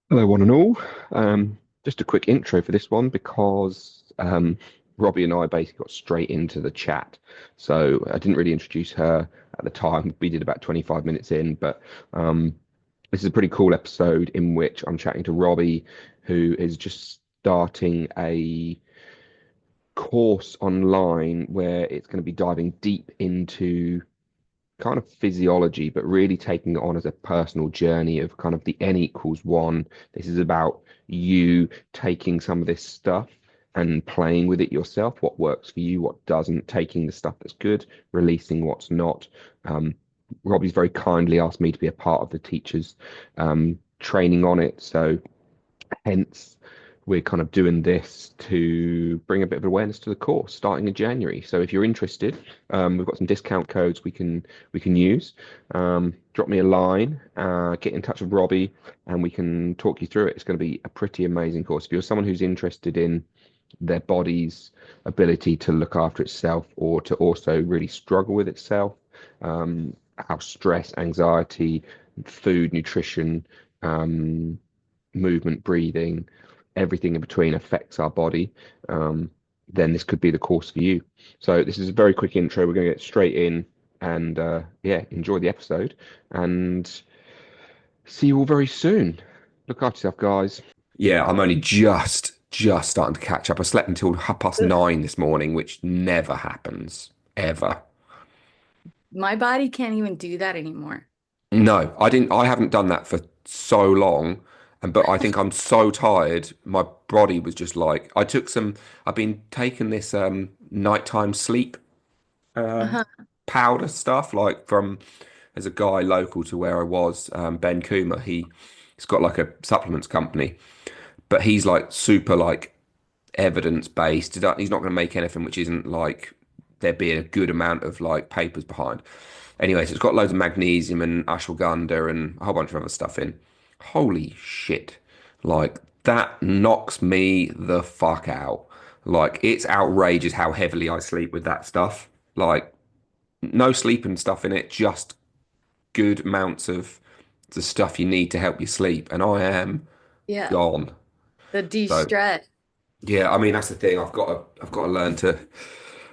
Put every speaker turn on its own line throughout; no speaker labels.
Hello, one and all. Just a quick intro for this one because Robbie and I basically got straight into the chat. So I didn't really introduce her at the time. We did about 25 minutes in, but um, this is a pretty cool episode in which I'm chatting to Robbie, who is just starting a course online where it's going to be diving deep into kind of physiology, but really taking it on as a personal journey of kind of the N equals one. This is about you taking some of this stuff and playing with it yourself, what works for you, what doesn't, taking the stuff that's good, releasing what's not. Um, Robbie's very kindly asked me to be a part of the teachers' training on it. So hence, we're kind of doing this to bring a bit of awareness to the course starting in January. So if you're interested, we've got some discount codes we can use. Drop me a line, get in touch with Robbie, and we can talk you through it. It's going to be a pretty amazing course. If you're someone who's interested in their body's ability to look after itself or to also really struggle with itself, how stress, anxiety, food, nutrition, um, movement, breathing, everything in between affects our body, then this could be the course for you. So this is a very quick intro. We're going to get straight in and yeah, enjoy the episode and see you all very soon. Look after yourself, guys.
Yeah, I'm only just starting to catch up. I slept until 9:30 this morning, which never happens ever.
My body can't even do that anymore.
No, I didn't. I haven't done that for so long, and but I think I'm so tired. My body was just like I took some. I've been taking this nighttime sleep uh,
Uh-huh.
powder stuff, like from there's a guy local to where I was, Ben Coomer. He's got like a supplements company, but he's like super like evidence based. He's not going to make anything which isn't like there being a good amount of like papers behind. Anyway, so it's got loads of magnesium and ashwagandha and a whole bunch of other stuff in. Holy shit. Like that knocks me the fuck out. Like it's outrageous how heavily I sleep with that stuff. Like no sleeping stuff in it, just good amounts of the stuff you need to help you sleep. And I am
Yeah,
gone.
the
So
de-stress.
yeah, I mean that's the thing. I've got to learn to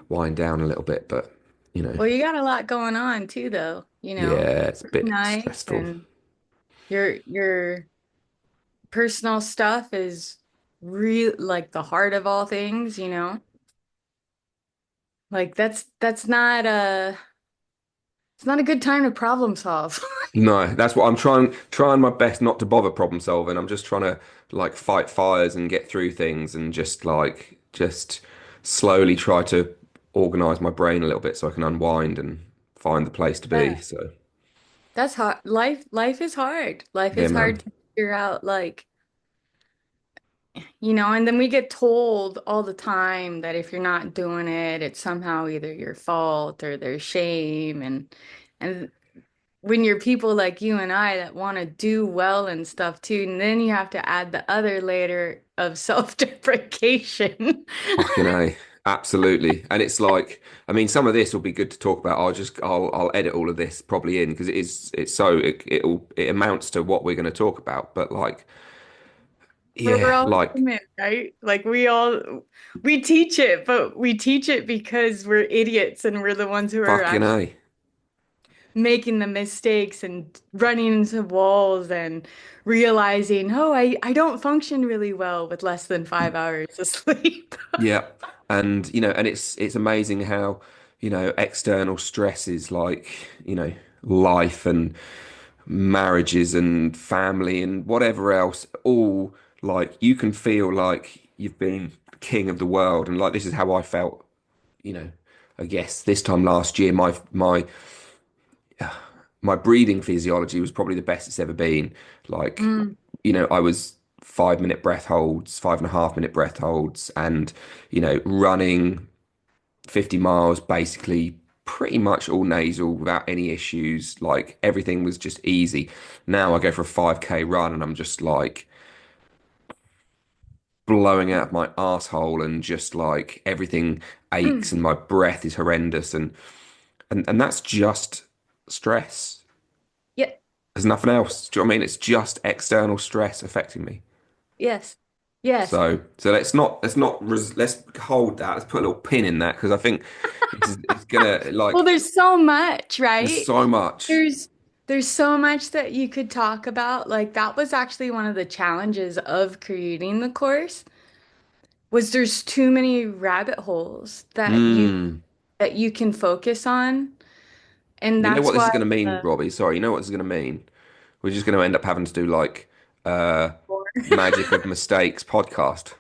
wind down a little bit, but you know,
Well, you got a lot going on too, though.
yeah, it's a
Pretty
bit
nice,
stressful.
and your personal stuff is real, like the heart of all things. Like that's not a it's not a good time to problem solve.
No, that's what I'm trying my best not to bother problem solving. I'm just trying to like fight fires and get through things and just slowly try to organize my brain a little bit so I can unwind and find the place to be.
Yeah,
So
that's hard. Life is hard. Life
yeah,
is
man.
hard to figure out, like, and then we get told all the time that if you're not doing it, it's somehow either your fault or there's shame. And when you're people like you and I that want to do well and stuff too, and then you have to add the other layer of self-deprecation.
Fucking A. Absolutely. And it's like, I mean, some of this will be good to talk about. I'll edit all of this probably in because it amounts to what we're going to talk about. But like,
We're
yeah,
all
like
human, right? Like we teach it, but we teach it because we're idiots and we're the ones who are
fucking
actually
A.
making the mistakes and running into walls and realizing, oh, I don't function really well with less than 5 hours of sleep.
Yeah. And it's amazing how, external stresses like, life and marriages and family and whatever else, all like you can feel like you've been king of the world. And like this is how I felt, you know, I guess this time last year, my breathing physiology was probably the best it's ever been. Like,
Mm.
I was 5 minute breath holds, 5.5 minute breath holds, and, running 50 miles basically pretty much all nasal without any issues. Like, everything was just easy. Now I go for a 5K run and I'm just like blowing out my asshole and just like everything aches and my breath is horrendous. And that's just stress.
Yeah,
there's nothing else. Do you know what I mean? It's just external stress affecting me.
Yes. Yes.
So let's hold that. Let's put a little pin in that because I think it's gonna
Well,
like
there's so much,
there's
right?
so much.
There's there's so much that you could talk about. Like that was actually one of the challenges of creating the course was there's too many rabbit holes
Mm.
that you can focus on. And
You know what
that's
this is
why
gonna mean,
uh,
Robbie? Sorry, you know what this is gonna mean? We're just gonna end up having to do like uh magic of mistakes podcast,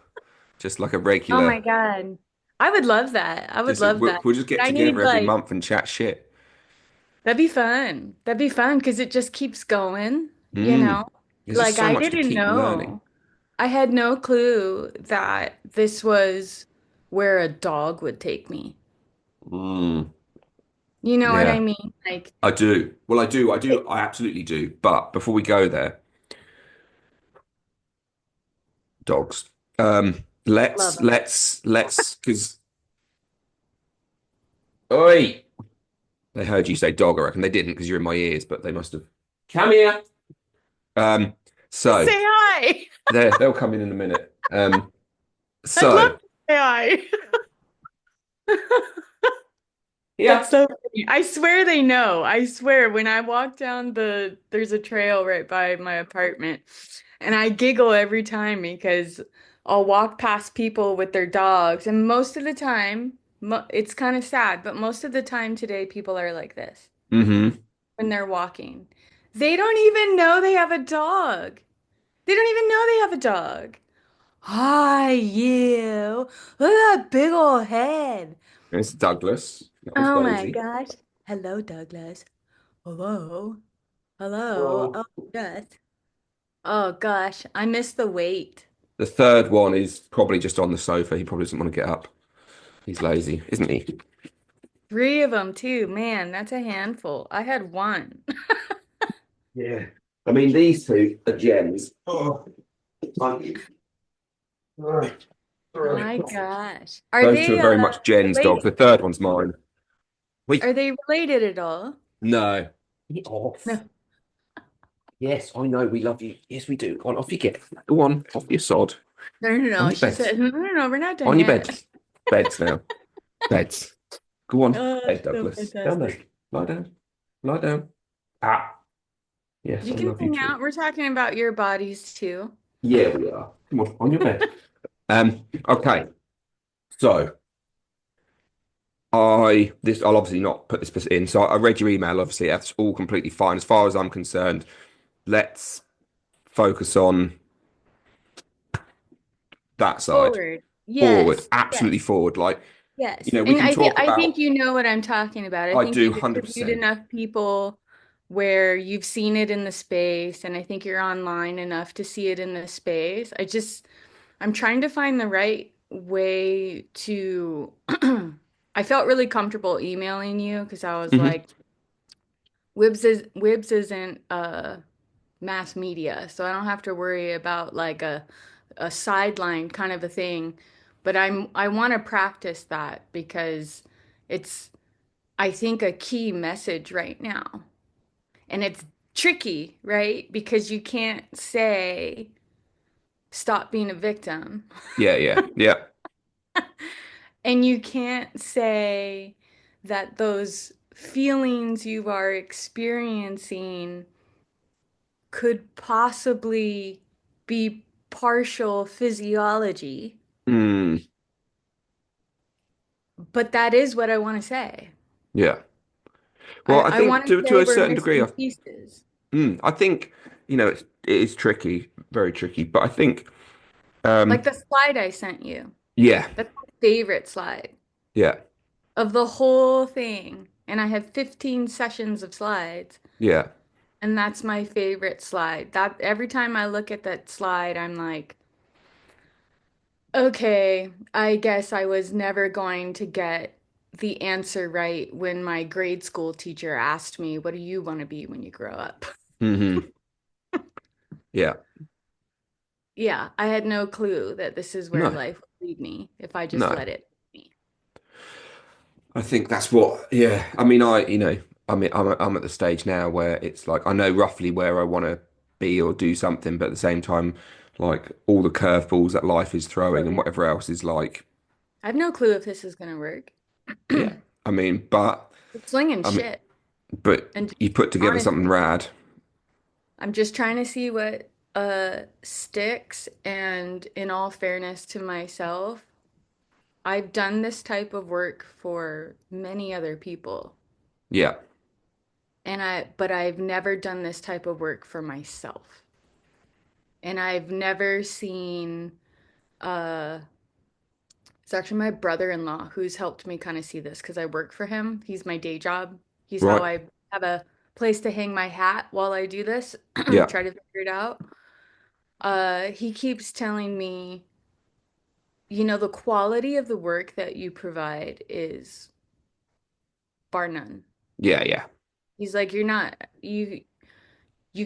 just like a
oh my
regular.
God. I would love that. I would
Just
love that.
we'll just
But
get
I need
together every
like
month and chat shit.
that'd be fun. That'd be fun because it just keeps going, you
Mm.
know?
There's just
Like
so
I
much to
didn't
keep learning.
know. I had no clue that this was where a dog would take me.
Mm.
You know what I
Yeah,
mean? Like,
I do. Well,
it,
I absolutely do. But before we go there, dogs.
love them.
Let's because oi, they heard you say dog. I reckon they didn't because you're in my ears, but they must have. Come here. Um,
Just say
so
hi.
they'll come in a minute.
I'd love
So
to say hi. That's
yeah.
so funny. I swear they know. I swear when I walk down there's a trail right by my apartment and I giggle every time because I'll walk past people with their dogs and most of the time, mo it's kind of sad, but most of the time today people are like this
Mm-hmm.
when they're walking. They don't even know they have a dog. They don't even know they have a dog. Hi, you. Look at that big old head.
It's Douglas. That was
Oh my
Daisy.
gosh. Hello, Douglas. Hello. Hello.
Well,
Oh, yes. Oh gosh, I miss the wait.
the third one is probably just on the sofa. He probably doesn't want to get up. He's lazy, isn't he?
Three of them too. Man, that's a handful. I had one.
Yeah. I mean, these two are gems. Oh, thank you. Alright,
My
alright.
gosh.
Those two are very much Jen's dogs.
Related?
The third one's mine. Wait,
Are they related at all?
no. Get off.
No.
Yes, I know. We love you. Yes, we do. Go on, off you get. Go on, off your sod.
No, no,
On
no.
your
She
bed.
said, no, no, no, we're not done
On your
yet.
bed. Beds now. Beds. Go on.
Oh,
Bed,
so
Douglas. Down there.
fantastic.
Lie down. Lie down. Ah. Yes,
You
I
can
love you
hang
too.
out. We're talking about your bodies too.
Yeah, we are. Come on your bed. Okay. So I'll obviously not put this in. So I read your email, obviously. That's all completely fine. As far as I'm concerned, let's focus on that side.
Forward.
Forward.
Yes.
Absolutely
Yes.
forward. Like,
Yes.
we
And
can talk
I think
about
you know what I'm talking about. I
I
think
do
you've interviewed
100%.
enough people where you've seen it in the space, and I think you're online enough to see it in the space. I'm trying to find the right way to I felt really comfortable emailing you because I was
Hmm.
like, Wibs isn't mass media, so I don't have to worry about like a sideline kind of a thing. But I want to practice that because it's I think a key message right now. And it's tricky, right? Because you can't say stop being a victim.
Yeah, yeah, yeah.
And you can't say that those feelings you are experiencing could possibly be partial physiology,
Mm,
but that is what I want to say.
yeah. Well, I
I
think
want to
to
say
a
we're
certain degree,
missing pieces.
I think, it is tricky, very tricky, but I think,
Like
um,
the slide I sent you.
yeah,
That's my favorite slide
yeah,
of the whole thing. And I have 15 sessions of slides.
yeah.
And that's my favorite slide. That every time I look at that slide, I'm like, okay, I guess I was never going to get the answer right when my grade school teacher asked me, what do you want to be when you grow up?
Hmm. Yeah.
Yeah, I had no clue that this is where
No,
life would lead me if I just
no.
let it be.
I think that's what, yeah. I mean, I'm at the stage now where it's like I know roughly where I want to be or do something, but at the same time, like all the curveballs that life is throwing
Oh,
and
yeah.
whatever else is like,
I have no clue if this is gonna work.
yeah. I mean, but
It's slinging
I mean,
shit.
but
And
you put together
honestly,
something rad.
I'm just trying to see what sticks, and in all fairness to myself, I've done this type of work for many other people.
Yeah,
But I've never done this type of work for myself. And I've never seen uh it's actually my brother-in-law who's helped me kind of see this because I work for him. He's my day job. He's how
right.
I have a place to hang my hat while I do this, try
Yeah.
to figure it out. He keeps telling me, the quality of the work that you provide is bar none.
Yeah, yeah.
He's like, you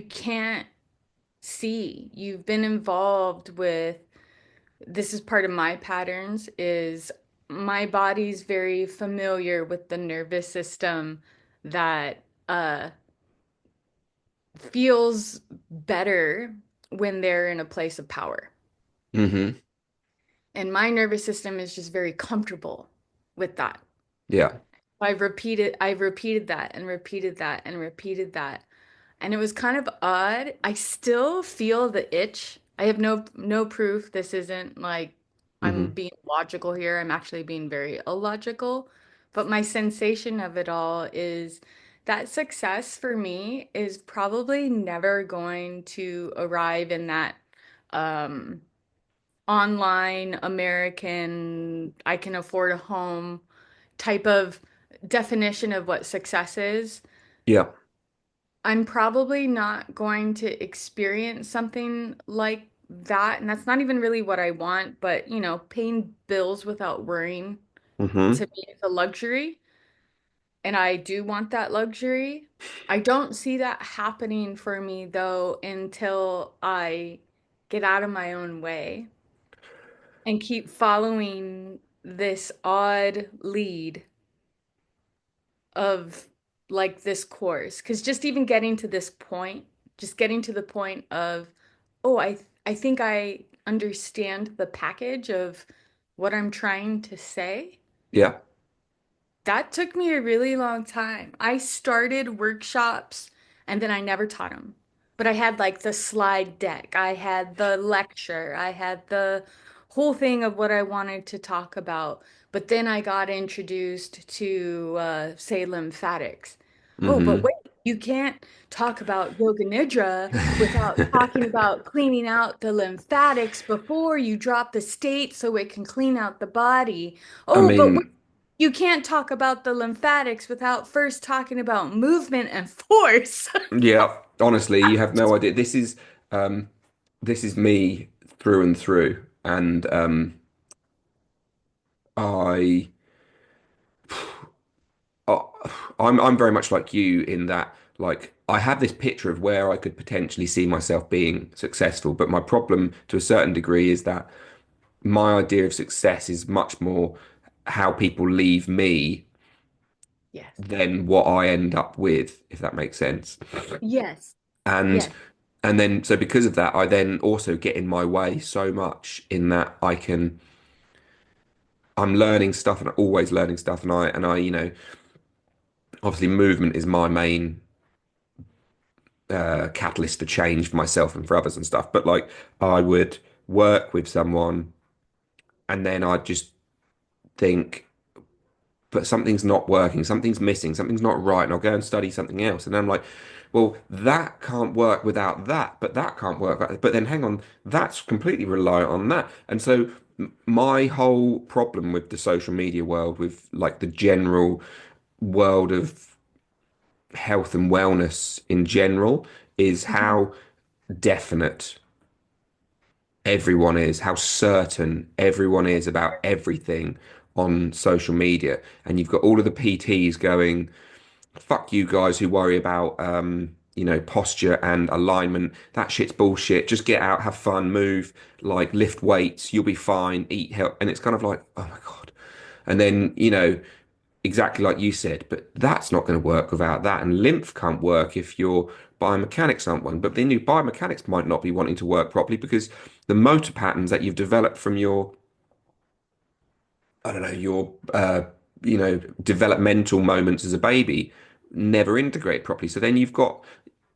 can't see. You've been involved with this is part of my patterns is my body's very familiar with the nervous system that feels better when they're in a place of power.
Hmm.
And my nervous system is just very comfortable with that.
Yeah.
I've repeated that and repeated that and repeated that. And it was kind of odd. I still feel the itch. I have no proof. This isn't like I'm
Hmm.
being logical here. I'm actually being very illogical. But my sensation of it all is that success for me is probably never going to arrive in that um, online American, I can afford a home type of definition of what success is.
Yeah.
I'm probably not going to experience something like that. And that's not even really what I want, but paying bills without worrying to
Hmm.
me is a luxury. And I do want that luxury. I don't see that happening for me though until I get out of my own way and keep following this odd lead of like this course. Because just even getting to this point, just getting to the point of, oh, I think I understand the package of what I'm trying to say.
Yeah.
That took me a really long time. I started workshops and then I never taught them. But I had like the slide deck, I had the lecture, I had the whole thing of what I wanted to talk about. But then I got introduced to, say, lymphatics. Oh, but
Hmm.
wait, you can't talk about yoga nidra without talking about cleaning out the lymphatics before you drop the state so it can clean out the body.
I
Oh, but
mean,
you can't talk about the lymphatics without first talking about movement and force.
yeah, honestly, you have no idea. This is me through and through. And I uh, I'm very much like you in that like I have this picture of where I could potentially see myself being successful, but my problem to a certain degree is that my idea of success is much more how people leave me
Yes.
than what I end up with, if that makes sense.
Yes.
And
Yes.
and then so because of that, I then also get in my way so much in that I'm learning stuff and always learning stuff and I obviously movement is my main catalyst for change for myself and for others and stuff. But like I would work with someone and then I'd just think, but something's not working, something's missing, something's not right, and I'll go and study something else. And then I'm like, well, that can't work without that, but that can't work. But then hang on, that's completely reliant on that. And so my whole problem with the social media world, with like the general world of health and wellness in general, is
Mhm.
how definite everyone is, how certain everyone is about everything on social media. And you've got all of the PTs going, fuck you guys who worry about posture and alignment. That shit's bullshit. Just get out, have fun, move, like lift weights, you'll be fine, eat health. And it's kind of like, oh my God. And then, exactly like you said, but that's not going to work without that. And lymph can't work if your biomechanics aren't one. But then your biomechanics might not be wanting to work properly because the motor patterns that you've developed from your, I don't know, your, developmental moments as a baby never integrate properly. So then you've got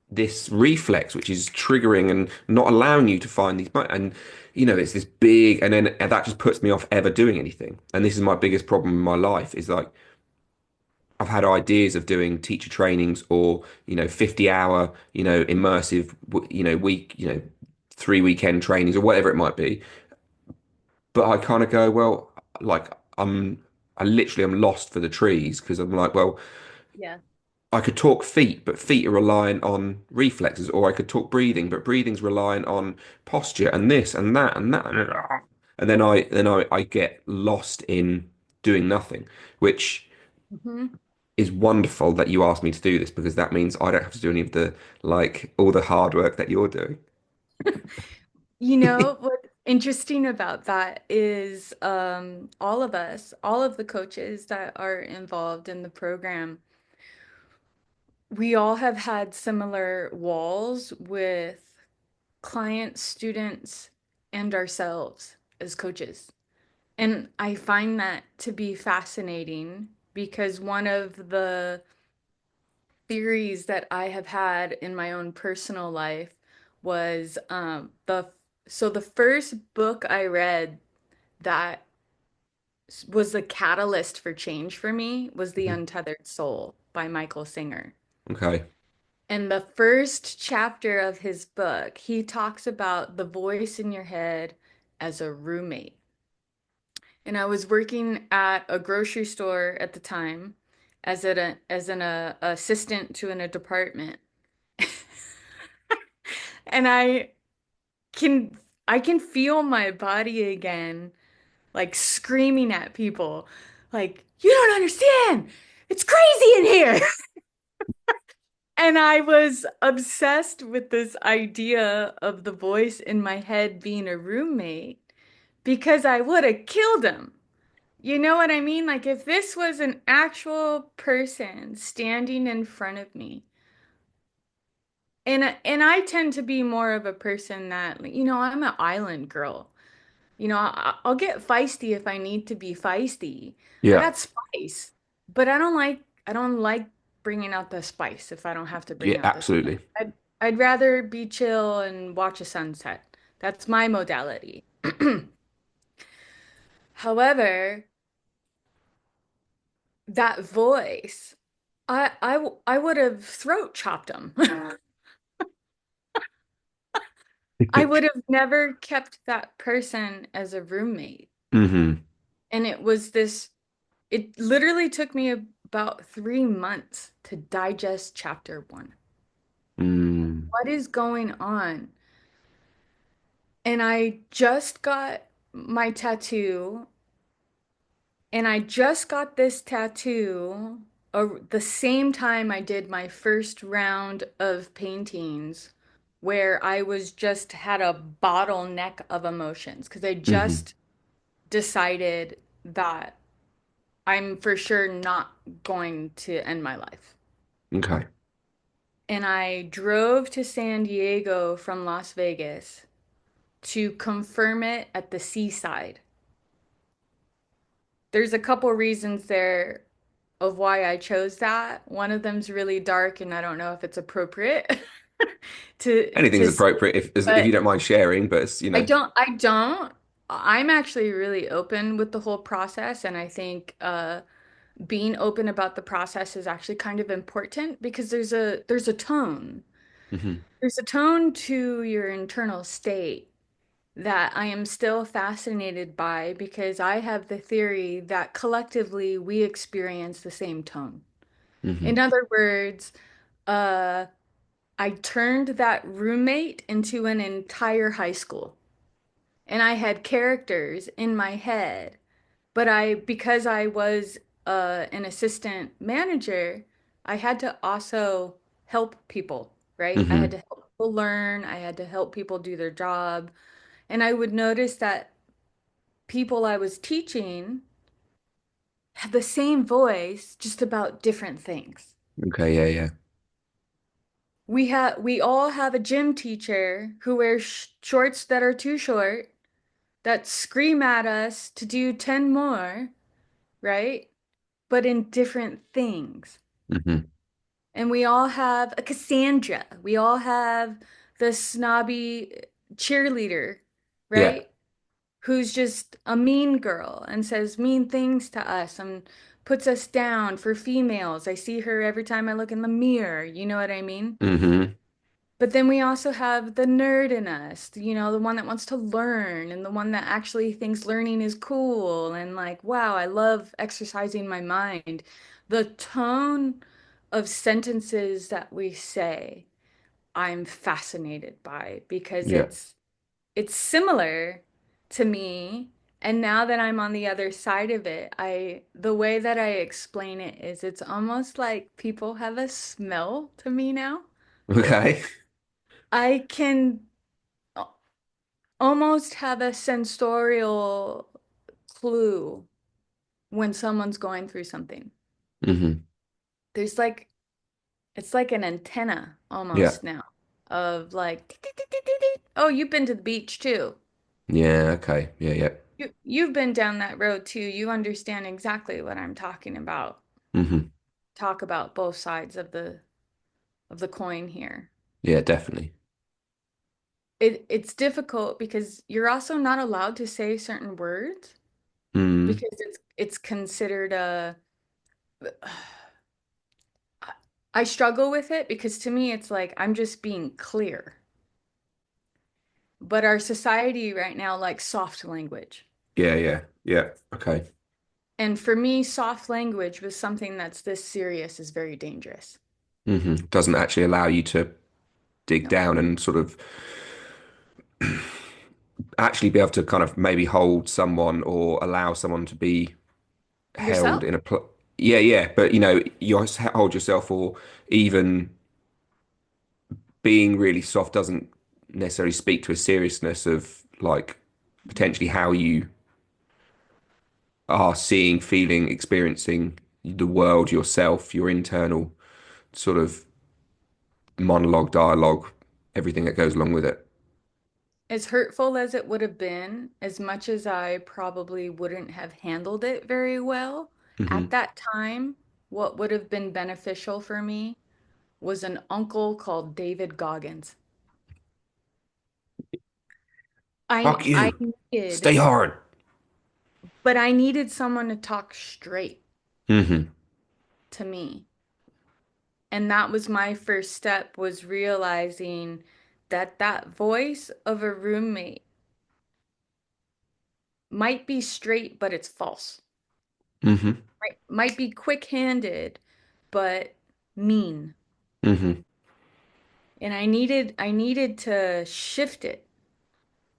this reflex which is triggering and not allowing you to find these and it's this big and that just puts me off ever doing anything. And this is my biggest problem in my life is like I've had ideas of doing teacher trainings or 50-hour immersive week 3 weekend trainings or whatever it might be, but I kind of go, well, like I literally am lost for the trees because I'm like, well,
Yeah.
I could talk feet, but feet are reliant on reflexes, or I could talk breathing, but breathing's reliant on posture and this and that and that. And then I get lost in doing nothing, which
Hmm.
is wonderful that you asked me to do this because that means I don't have to do any of the like all the hard work that you're doing.
You know, what's interesting about that is all of us, all of the coaches that are involved in the program, we all have had similar walls with clients, students, and ourselves as coaches. And I find that to be fascinating because one of the theories that I have had in my own personal life was the first book I read that was the catalyst for change for me was The
Mhm.
Untethered Soul by Michael Singer.
Okay.
In the first chapter of his book, he talks about the voice in your head as a roommate. And I was working at a grocery store at the time as an assistant to in a department. And can I can feel my body again, like screaming at people, like, you don't understand. It's crazy in here. And I was obsessed with this idea of the voice in my head being a roommate because I would have killed him. You know what I mean? Like if this was an actual person standing in front of me. And I tend to be more of a person that, I'm an island girl. I'll get feisty if I need to be feisty. I
Yeah.
got spice, but I don't like bringing out the spice if I don't have to
Yeah,
bring out the spice.
absolutely.
I'd rather be chill and watch a sunset. That's my modality. However, that voice, I would have throat chopped him. I would have never kept that person as a roommate.
Hmm.
And it literally took me about 3 months to digest chapter one.
Mm.
What is going on? And I just got my tattoo, and I just got this tattoo the same time I did my first round of paintings, where I was just had a bottleneck of emotions because I
Hmm.
just decided that I'm for sure not going to end my life.
Okay.
And I drove to San Diego from Las Vegas to confirm it at the seaside. There's a couple reasons there of why I chose that. One of them's really dark, and I don't know if it's appropriate to
Anything's
say,
appropriate if you
but
don't mind sharing, but it's,
I don't. I'm actually really open with the whole process, and I think being open about the process is actually kind of important because there's a tone.
Hmm.
There's a tone to your internal state that I am still fascinated by because I have the theory that collectively we experience the same tone.
Hmm.
In other words, uh, I turned that roommate into an entire high school, and I had characters in my head. But because I was an assistant manager, I had to also help people, right? I had
Hmm.
to help people learn, I had to help people do their job. And I would notice that people I was teaching have the same voice, just about different things.
Okay, yeah, yeah.
We all have a gym teacher who wears sh shorts that are too short, that scream at us to do 10 more, right? But in different things.
Hmm.
And we all have a Cassandra. We all have the snobby cheerleader,
Yeah.
right? Who's just a mean girl and says mean things to us and puts us down for females. I see her every time I look in the mirror. You know what I mean?
Hmm.
But then we also have the nerd in us, the one that wants to learn and the one that actually thinks learning is cool and like, wow, I love exercising my mind. The tone of sentences that we say, I'm fascinated by because
Yeah.
it's similar to me. And now that I'm on the other side of it, the way that I explain it is it's almost like people have a smell to me now.
Okay.
I can almost have a sensorial clue when someone's going through something.
Hmm.
There's like it's like an antenna
Yeah.
almost now of like "Tick, tick, tick, tick, tick, tick." Oh, you've been to the beach too.
Yeah. Okay. Yeah. Yeah.
You've been down that road too. You understand exactly what I'm talking about.
Hmm.
Talk about both sides of the coin here.
Yeah, definitely.
It's difficult because you're also not allowed to say certain words
Mm.
because it's considered a I struggle with it because to me it's like I'm just being clear. But our society right now likes soft language.
Yeah. Yeah. Yeah. Okay.
And for me, soft language with something that's this serious is very dangerous.
Doesn't actually allow you to dig
No.
down and sort of actually be able to kind of maybe hold someone or allow someone to be held
Yourself?
in a pl yeah, yeah, but you hold yourself, or even being really soft doesn't necessarily speak to a seriousness of like potentially how you are seeing, feeling, experiencing the world yourself, your internal sort of monologue, dialogue, everything that goes along with it.
As hurtful as it would have been, as much as I probably wouldn't have handled it very well, at
Hmm.
that time, what would have been beneficial for me was an uncle called David Goggins.
Fuck
I
you. Stay
needed,
hard.
but I needed someone to talk straight
Hmm.
to me. And that was my first step was realizing that that voice of a roommate might be straight, but it's false.
Hmm.
Might be quick-handed, but mean.
Hmm.
And I needed to shift it.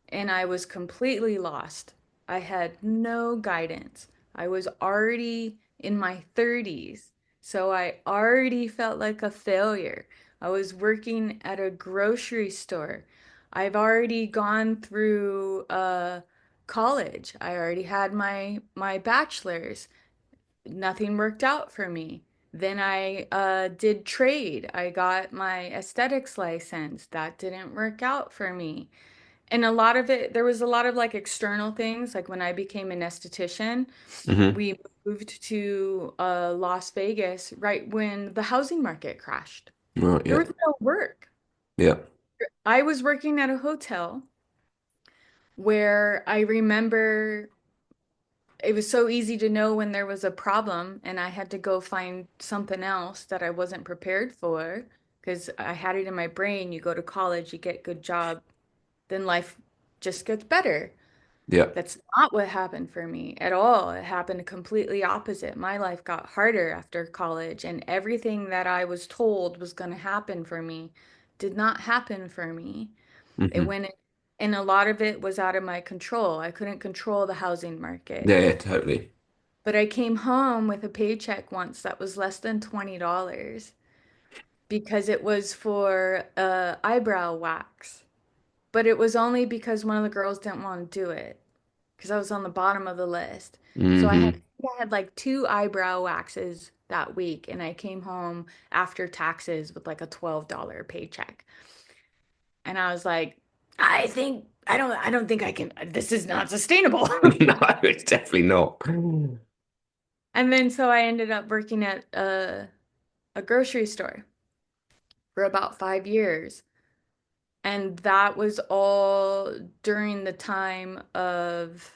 And I was completely lost. I had no guidance. I was already in my 30s, so I already felt like a failure. I was working at a grocery store. I've already gone through college. I already had my bachelor's. Nothing worked out for me. Then I did trade. I got my aesthetics license. That didn't work out for me. And a lot of it, there was a lot of like external things. Like when I became an esthetician,
Hmm.
we moved to Las Vegas right when the housing market crashed.
Right,
There
yeah.
was no work.
Yeah.
I was working at a hotel where I remember it was so easy to know when there was a problem and I had to go find something else that I wasn't prepared for because I had it in my brain. You go to college, you get good job, then life just gets better.
Yeah.
That's not what happened for me at all. It happened completely opposite. My life got harder after college, and everything that I was told was going to happen for me did not happen for me. It
Hmm.
went, and a lot of it was out of my control. I couldn't control the housing market.
Yeah, yeah, totally.
But I came home with a paycheck once that was less than $20 because it was for eyebrow wax. But it was only because one of the girls didn't want to do it. because I was on the bottom of the list. So
Hmm.
I had like two eyebrow waxes that week, and I came home after taxes with like a $12 paycheck. And I was like, I don't think I can, this is not sustainable.
No, it's definitely not.
And then so I ended up working at a grocery store for about 5 years. And that was all during the time of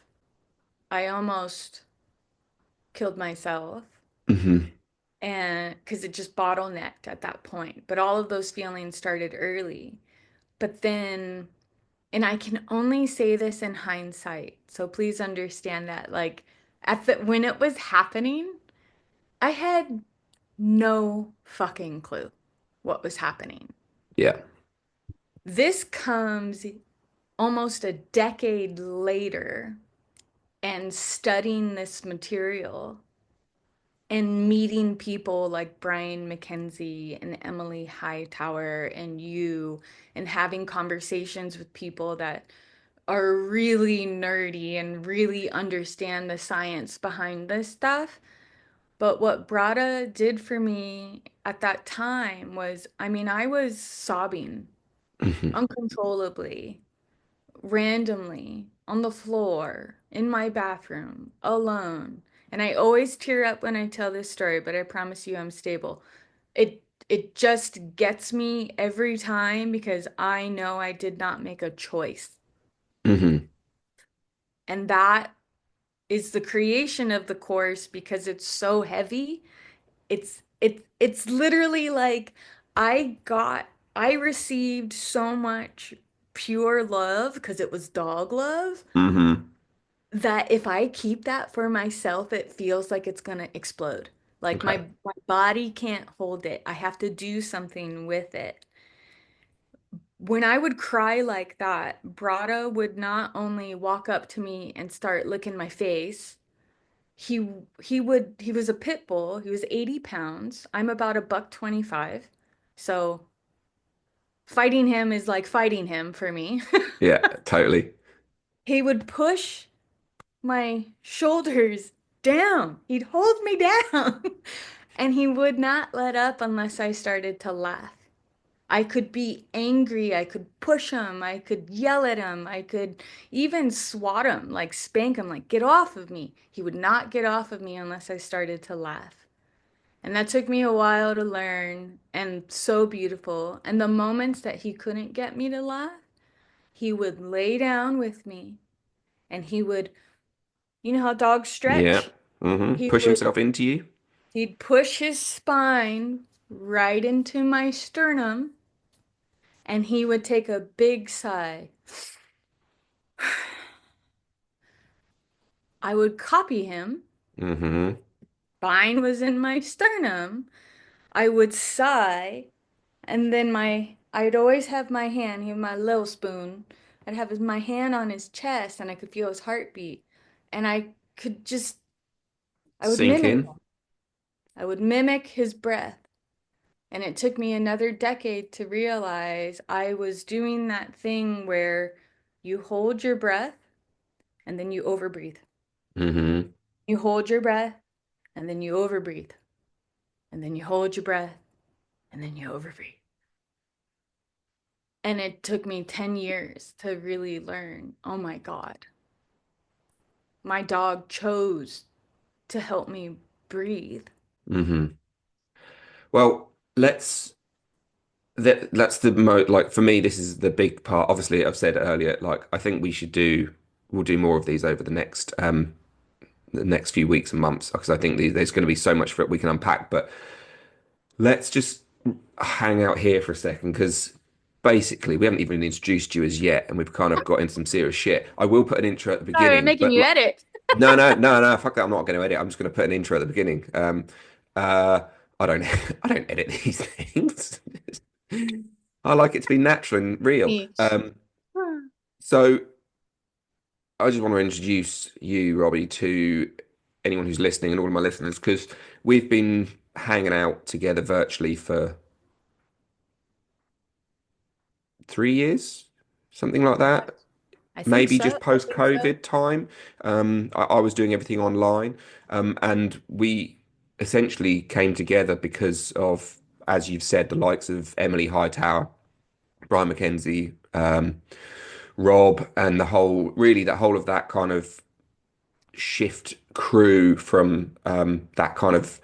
I almost killed myself.
Hmm.
And because it just bottlenecked at that point. But all of those feelings started early. But then, and I can only say this in hindsight, so please understand that, like, when it was happening, I had no fucking clue what was happening.
Yeah.
This comes almost a decade later and studying this material and meeting people like Brian McKenzie and Emily Hightower and you, and having conversations with people that are really nerdy and really understand the science behind this stuff. But what Brada did for me at that time was, I mean, I was sobbing
Hmm.
uncontrollably, randomly, on the floor, in my bathroom, alone. And I always tear up when I tell this story, but I promise you I'm stable. It just gets me every time because I know I did not make a choice.
Hmm.
And that is the creation of the course because it's so heavy. It's literally like I received so much pure love because it was dog love
Hmm.
that if I keep that for myself, it feels like it's gonna explode. Like
Okay.
my body can't hold it. I have to do something with it. When I would cry like that, Brada would not only walk up to me and start licking my face, he he was a pit bull. He was 80 pounds. I'm about a buck 25. So fighting him is like fighting him for me.
Yeah, totally.
He would push my shoulders down. He'd hold me down. And he would not let up unless I started to laugh. I could be angry. I could push him. I could yell at him. I could even swat him, like spank him, like get off of me. He would not get off of me unless I started to laugh. And that took me a while to learn and so beautiful. And the moments that he couldn't get me to laugh, he would lay down with me and he would, you know how dogs
Yeah.
stretch? He
Push
would,
himself into you.
he'd push his spine right into my sternum and he would take a big sigh. I would copy him.
Hmm.
Spine was in my sternum. I would sigh, and then I'd always have my hand, he had my little spoon. I'd have my hand on his chest, and I could feel his heartbeat. And I could just, I would
Sink
mimic,
in.
I would mimic his breath. And it took me another decade to realize I was doing that thing where you hold your breath and then you overbreathe.
Hmm.
You hold your breath and then you overbreathe. And then you hold your breath and then you overbreathe. And it took me 10 years to really learn, oh my God, my dog chose to help me breathe.
Hmm. Well, that's the like for me, this is the big part. Obviously, I've said earlier, like I think we'll do more of these over the next few weeks and months because I think there's going to be so much for it we can unpack. But let's just hang out here for a second because basically we haven't even introduced you as yet, and we've kind of got into some serious shit. I will put an intro at the
Sorry, I'm
beginning,
making
but
you edit.
no, fuck that. I'm not going to edit. I'm just going to put an intro at the beginning. Uh, I don't, I don't edit these things. I like it to be natural and real.
Me.
So I just want to introduce you, Robbie, to anyone who's listening and all of my listeners, because we've been hanging out together virtually for 3 years, something like that.
I think
maybe
so.
just
I think so.
post-COVID time. I was doing everything online, and we essentially came together because of, as you've said, the likes of Emily Hightower, Brian McKenzie, Rob, and really that whole of that kind of shift crew from that kind of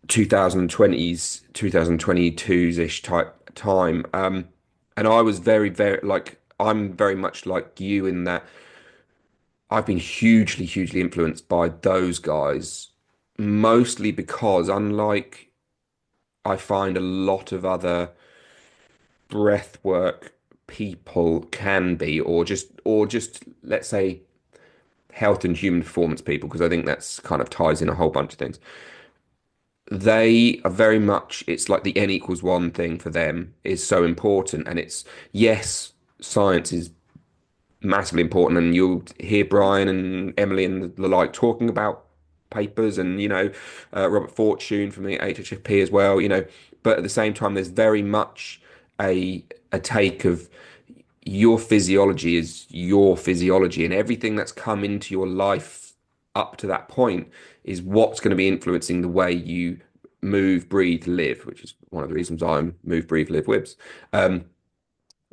2020s, 2022s-ish type time. And I was very like I'm very much like you in that I've been hugely influenced by those guys, mostly because unlike I find a lot of other breathwork people can be, or just let's say health and human performance people, because I think that's kind of ties in a whole bunch of things. They are very much, it's like the n equals one thing for them is so important. And it's, yes, science is massively important. And you'll hear Brian and Emily and the like talking about papers and, Robert Fortune from the HHFP as well, but at the same time, there's very much a take of your physiology is your physiology, and everything that's come into your life up to that point is what's going to be influencing the way you move, breathe, live, which is one of the reasons I'm move, breathe, live, Wibs.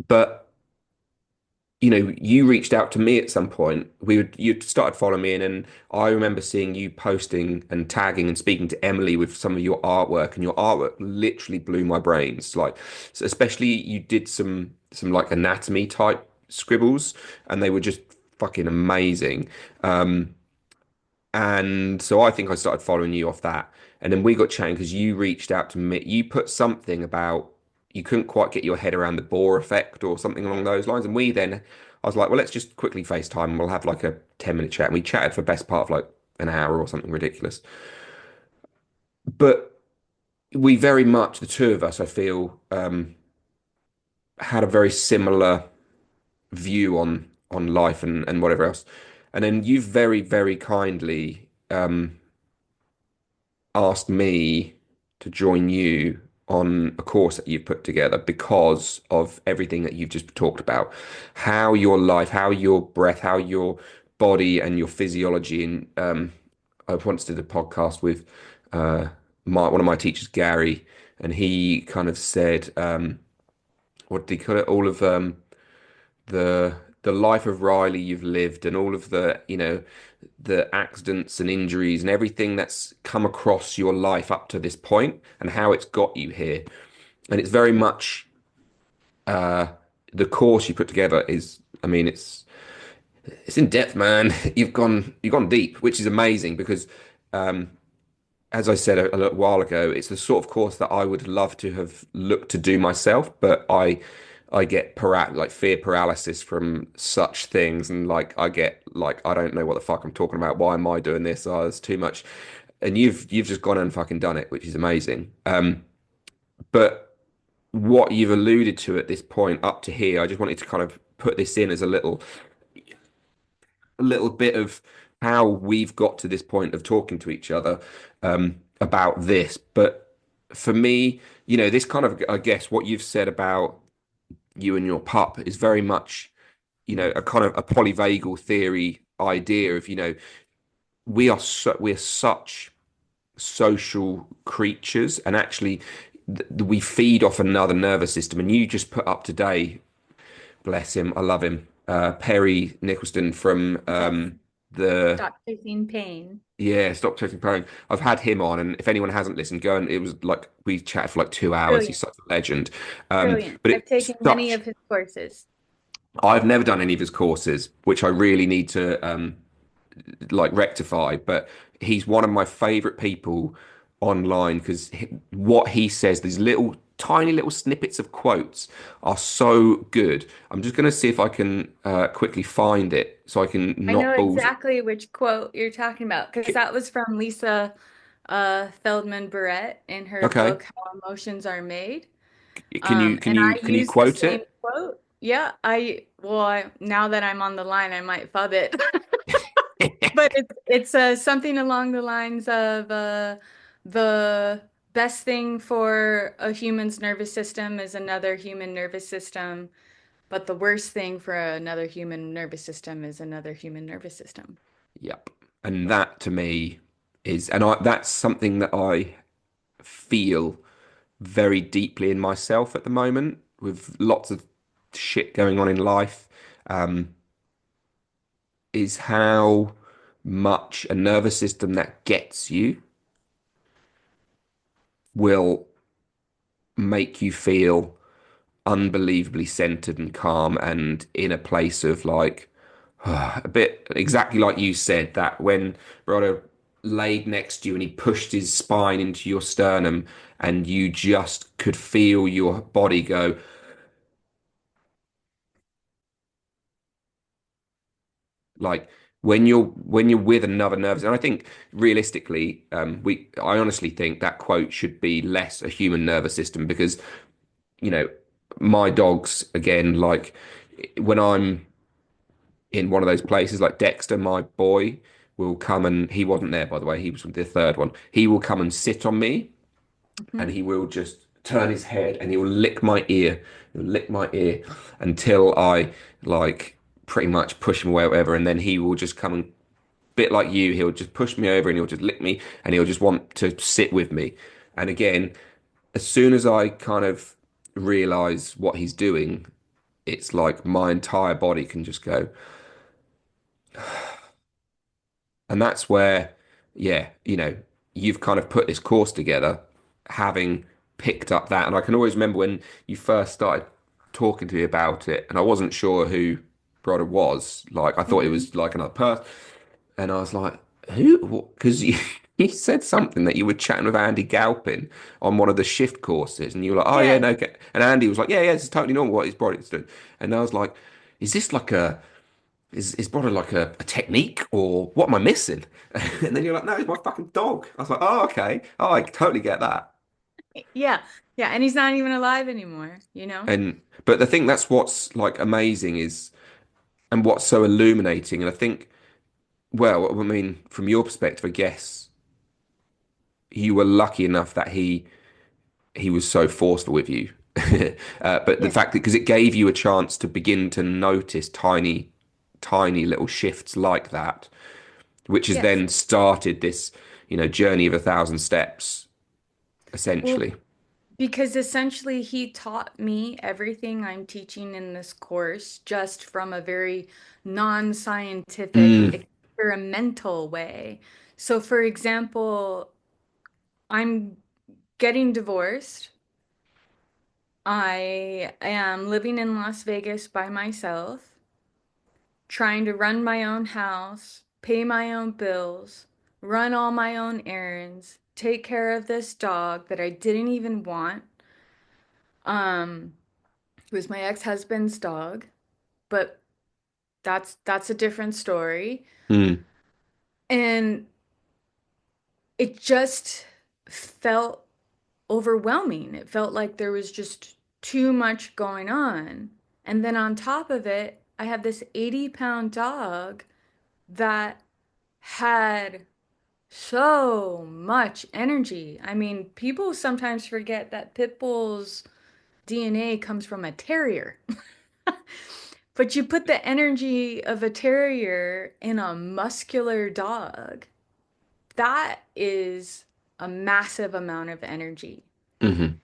But you reached out to me at some point. You started following me, and I remember seeing you posting and tagging and speaking to Emily with some of your artwork, and your artwork literally blew my brains. Like, so especially you did some like anatomy type scribbles, and they were just fucking amazing. And so I think I started following you off that. And then we got chatting because you reached out to me. You put something about you couldn't quite get your head around the Bohr effect or something along those lines. And I was like, well, let's just quickly FaceTime and we'll have like a 10-minute chat. And we chatted for the best part of like an hour or something ridiculous. But we very much, the two of us, I feel, had a very similar view on life and whatever else. And then you very kindly asked me to join you on a course that you've put together because of everything that you've just talked about, how your life, how your breath, how your body and your physiology. And I once did a podcast with one of my teachers, Gary, and he kind of said, what did he call it? All of the life of Riley you've lived, and all of the accidents and injuries and everything that's come across your life up to this point and how it's got you here. And it's very much the course you put together is, I mean, it's in depth, man. You've gone deep, which is amazing because as I said a little while ago, it's the sort of course that I would love to have looked to do myself, but I get like fear paralysis from such things, and like I get like I don't know what the fuck I'm talking about. Why am I doing this? Oh, it's too much. And you've just gone and fucking done it, which is amazing. But what you've alluded to at this point up to here, I just wanted to kind of put this in as a little bit of how we've got to this point of talking to each other about this. But for me, this kind of, I guess, what you've said about you and your pup is very much, a kind of a polyvagal theory idea of, we're such social creatures, and actually we feed off another nervous system. And you just put up today, bless him, I love him, Perry Nicholson from
Yes.
the
Stop taking pain.
yeah, Stop Touching Pain. I've had him on, and if anyone hasn't listened, go and it was like we chatted for like 2 hours. He's
Brilliant.
such a legend.
Brilliant.
But
I've
it's
taken many
such.
of his courses.
I've never done any of his courses, which I really need to like rectify. But he's one of my favorite people online because what he says, these little tiny little snippets of quotes are so good. I'm just going to see if I can quickly find it so I can
I know
not balls.
exactly which quote you're talking about because that was from Lisa Feldman Barrett in her
Okay,
book How Emotions Are Made.
can you can
And
you
I
can you
use the
quote
same
it?
quote. Yeah, now that I'm on the line, I might fub it. But it's something along the lines of the best thing for a human's nervous system is another human nervous system But the worst thing for another human nervous system is another human nervous system.
Yep. And that to me is, and that's something that I feel very deeply in myself at the moment with lots of shit going on in life, um, is how much a nervous system that gets you will make you feel unbelievably centered and calm and in a place of like a bit exactly like you said that when brother laid next to you and he pushed his spine into your sternum and you just could feel your body go like when you're with another nervous and I think realistically we I honestly think that quote should be less a human nervous system because you know my dogs again like when I'm in one of those places like Dexter, my boy, will come and he wasn't there, by the way. He was with the third one. He will come and sit on me and
Hmm.
he will just turn his head and he will lick my ear. He'll lick my ear until I like pretty much push him away or whatever. And then he will just come and bit like you, he'll just push me over and he'll just lick me and he'll just want to sit with me. And again, as soon as I kind of realize what he's doing, it's like my entire body can just go, and that's where, yeah, you've kind of put this course together, having picked up that. And I can always remember when you first started talking to me about it, and I wasn't sure who Brother was. Like, I thought it
Hmm.
was like another person. And I was like, who? Because you, you said something that you were chatting with Andy Galpin on one of the shift courses. And you were like, oh, yeah,
Yeah.
no. And Andy was like, yeah, it's totally normal what his body's doing. And I was like, is this like a is Brodder like a technique or what am I missing? And then you're like, no, it's my fucking dog. I was like, oh, okay. Oh, I totally get that.
Yeah. Yeah. And he's not even alive anymore, you know?
And but the thing that's what's like amazing is and what's so illuminating. And I think, well, I mean, from your perspective, I guess you were lucky enough that he was so forceful with you. But the
Yeah.
fact that because it gave you a chance to begin to notice tiny little shifts like that, which has
Yes.
then started this, journey of 1,000 steps,
Well,
essentially.
because essentially he taught me everything I'm teaching in this course just from a very non-scientific,
Mm,
experimental way. So, for example, I'm getting divorced. I am living in Las Vegas by myself, trying to run my own house, pay my own bills, run all my own errands, take care of this dog that I didn't even want. Um, it was my ex-husband's dog, but that's a different story.
mm,
And it just felt overwhelming. It felt like there was just too much going on. And then on top of it, I have this 80-pound dog that had so much energy. I mean, people sometimes forget that pit bull's DNA comes from a terrier. But you put the energy of a terrier in a muscular dog, that is a massive amount of energy.
hmm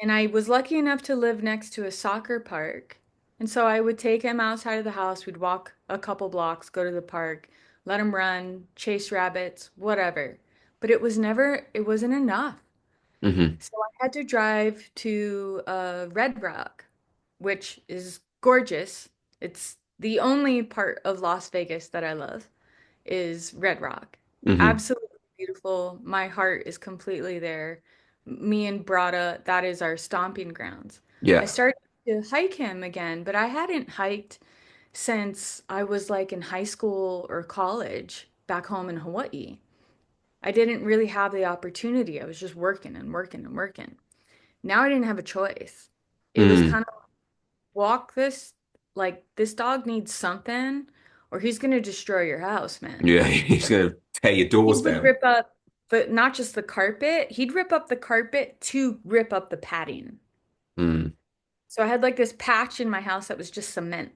And I was lucky enough to live next to a soccer park. And so I would take him outside of the house. We'd walk a couple blocks, go to the park, let him run, chase rabbits, whatever. But it wasn't enough.
hmm
So I had to drive to Red Rock, which is gorgeous. It's the only part of Las Vegas that I love is Red Rock.
hmm
Absolutely beautiful. My heart is completely there. Me and Brada, that is our stomping grounds. I
Yeah.
started to hike him again, but I hadn't hiked since I was like in high school or college back home in Hawaii. I didn't really have the opportunity. I was just working and working and working. Now I didn't have a choice. It was
Mm.
kind of walk this, like this dog needs something or he's gonna destroy your house, man.
Yeah, he's gonna tear your
He
doors
would
down.
rip up not just the carpet, he'd rip up the carpet to rip up the padding.
Mm.
So I had like this patch in my house that was just cement.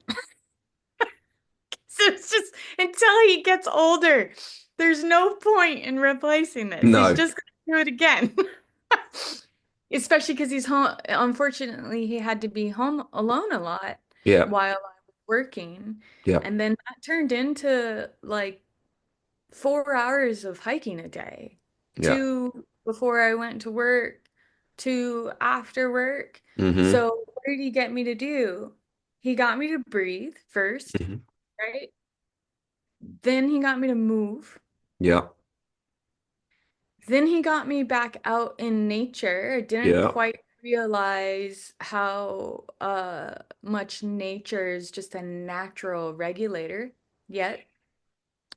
So it's just until he gets older, there's no point in replacing this. He's
No.
just gonna do it again. Especially because he's home. Unfortunately, he had to be home alone a lot
Yeah.
while I was working.
Yeah.
And then that turned into like 4 hours of hiking a day,
Yeah.
two before I went to work, two after work.
Hmm.
So what did he get me to do? He got me to breathe first,
Hmm.
right? Then he got me to move.
Yeah.
Then he got me back out in nature. I didn't
Yeah.
quite realize how much nature is just a natural regulator yet.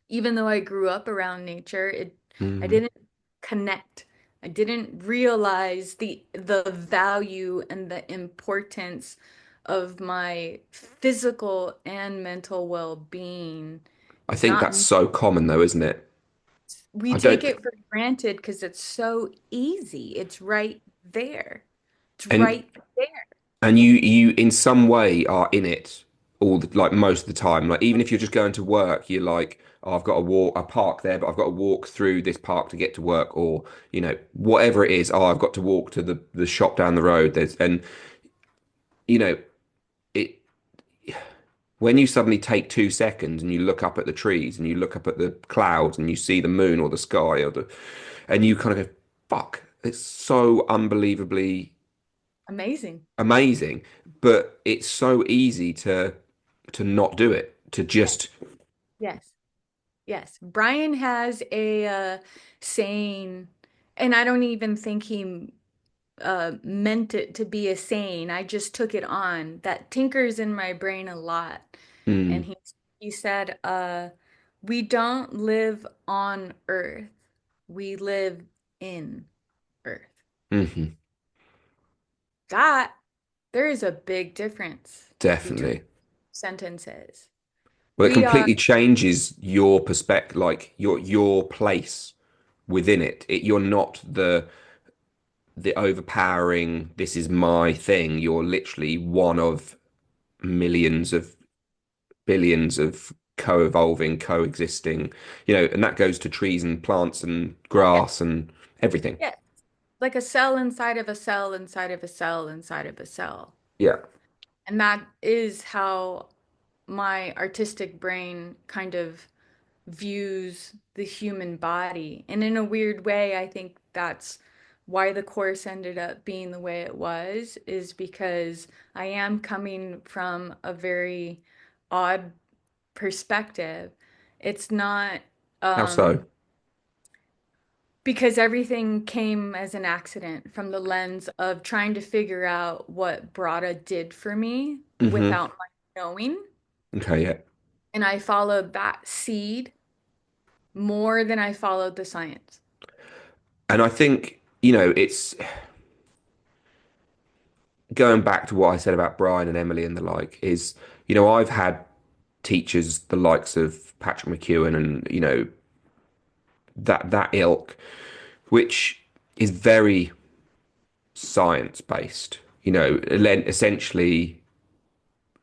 Even though I grew up around nature, I
Hmm.
didn't connect. I didn't realize the value and the importance of my physical and mental well-being.
I think
Not
that's so common though, isn't it?
We
I
take
don't,
it for granted because it's so easy. It's right there. It's
and
right there.
you in some way are in it all the, like most of the time. Like even if you're just going to work, you're like, oh, I've got to walk, I park there, but I've got to walk through this park to get to work, or whatever it is. Oh, I've got to walk to the shop down the road. There's and you know it when you suddenly take 2 seconds and you look up at the trees and you look up at the clouds and you see the moon or the sky and you kind of go, fuck, it's so unbelievably
Amazing.
amazing, but it's so easy to not do it, to
Yes.
just
Yes. Yes. Brian has a saying, and I don't even think he meant it to be a saying. I just took it on that tinkers in my brain a lot. And
mm,
he said, we don't live on Earth. We live in Earth.
mhm,
That there is a big difference between
definitely.
sentences.
Well, it
We are,
completely changes your perspective, like your place within it. You're not the overpowering, this is my thing. You're literally one of millions of billions of co-evolving, coexisting, and that goes to trees and plants and
yeah,
grass and everything.
yeah, like a cell inside of a cell inside of a cell inside of a cell.
Yeah.
And that is how my artistic brain kind of views the human body. And in a weird way, I think that's why the course ended up being the way it was, is because I am coming from a very odd perspective. It's not
How so?
because everything came as an accident from the lens of trying to figure out what Brada did for me
Hmm.
without my knowing.
Okay, yeah.
And I followed that seed more than I followed the science.
And I think, it's going back to what I said about Brian and Emily and the like is, I've had teachers the likes of Patrick McEwen and, that ilk, which is very science based. Essentially,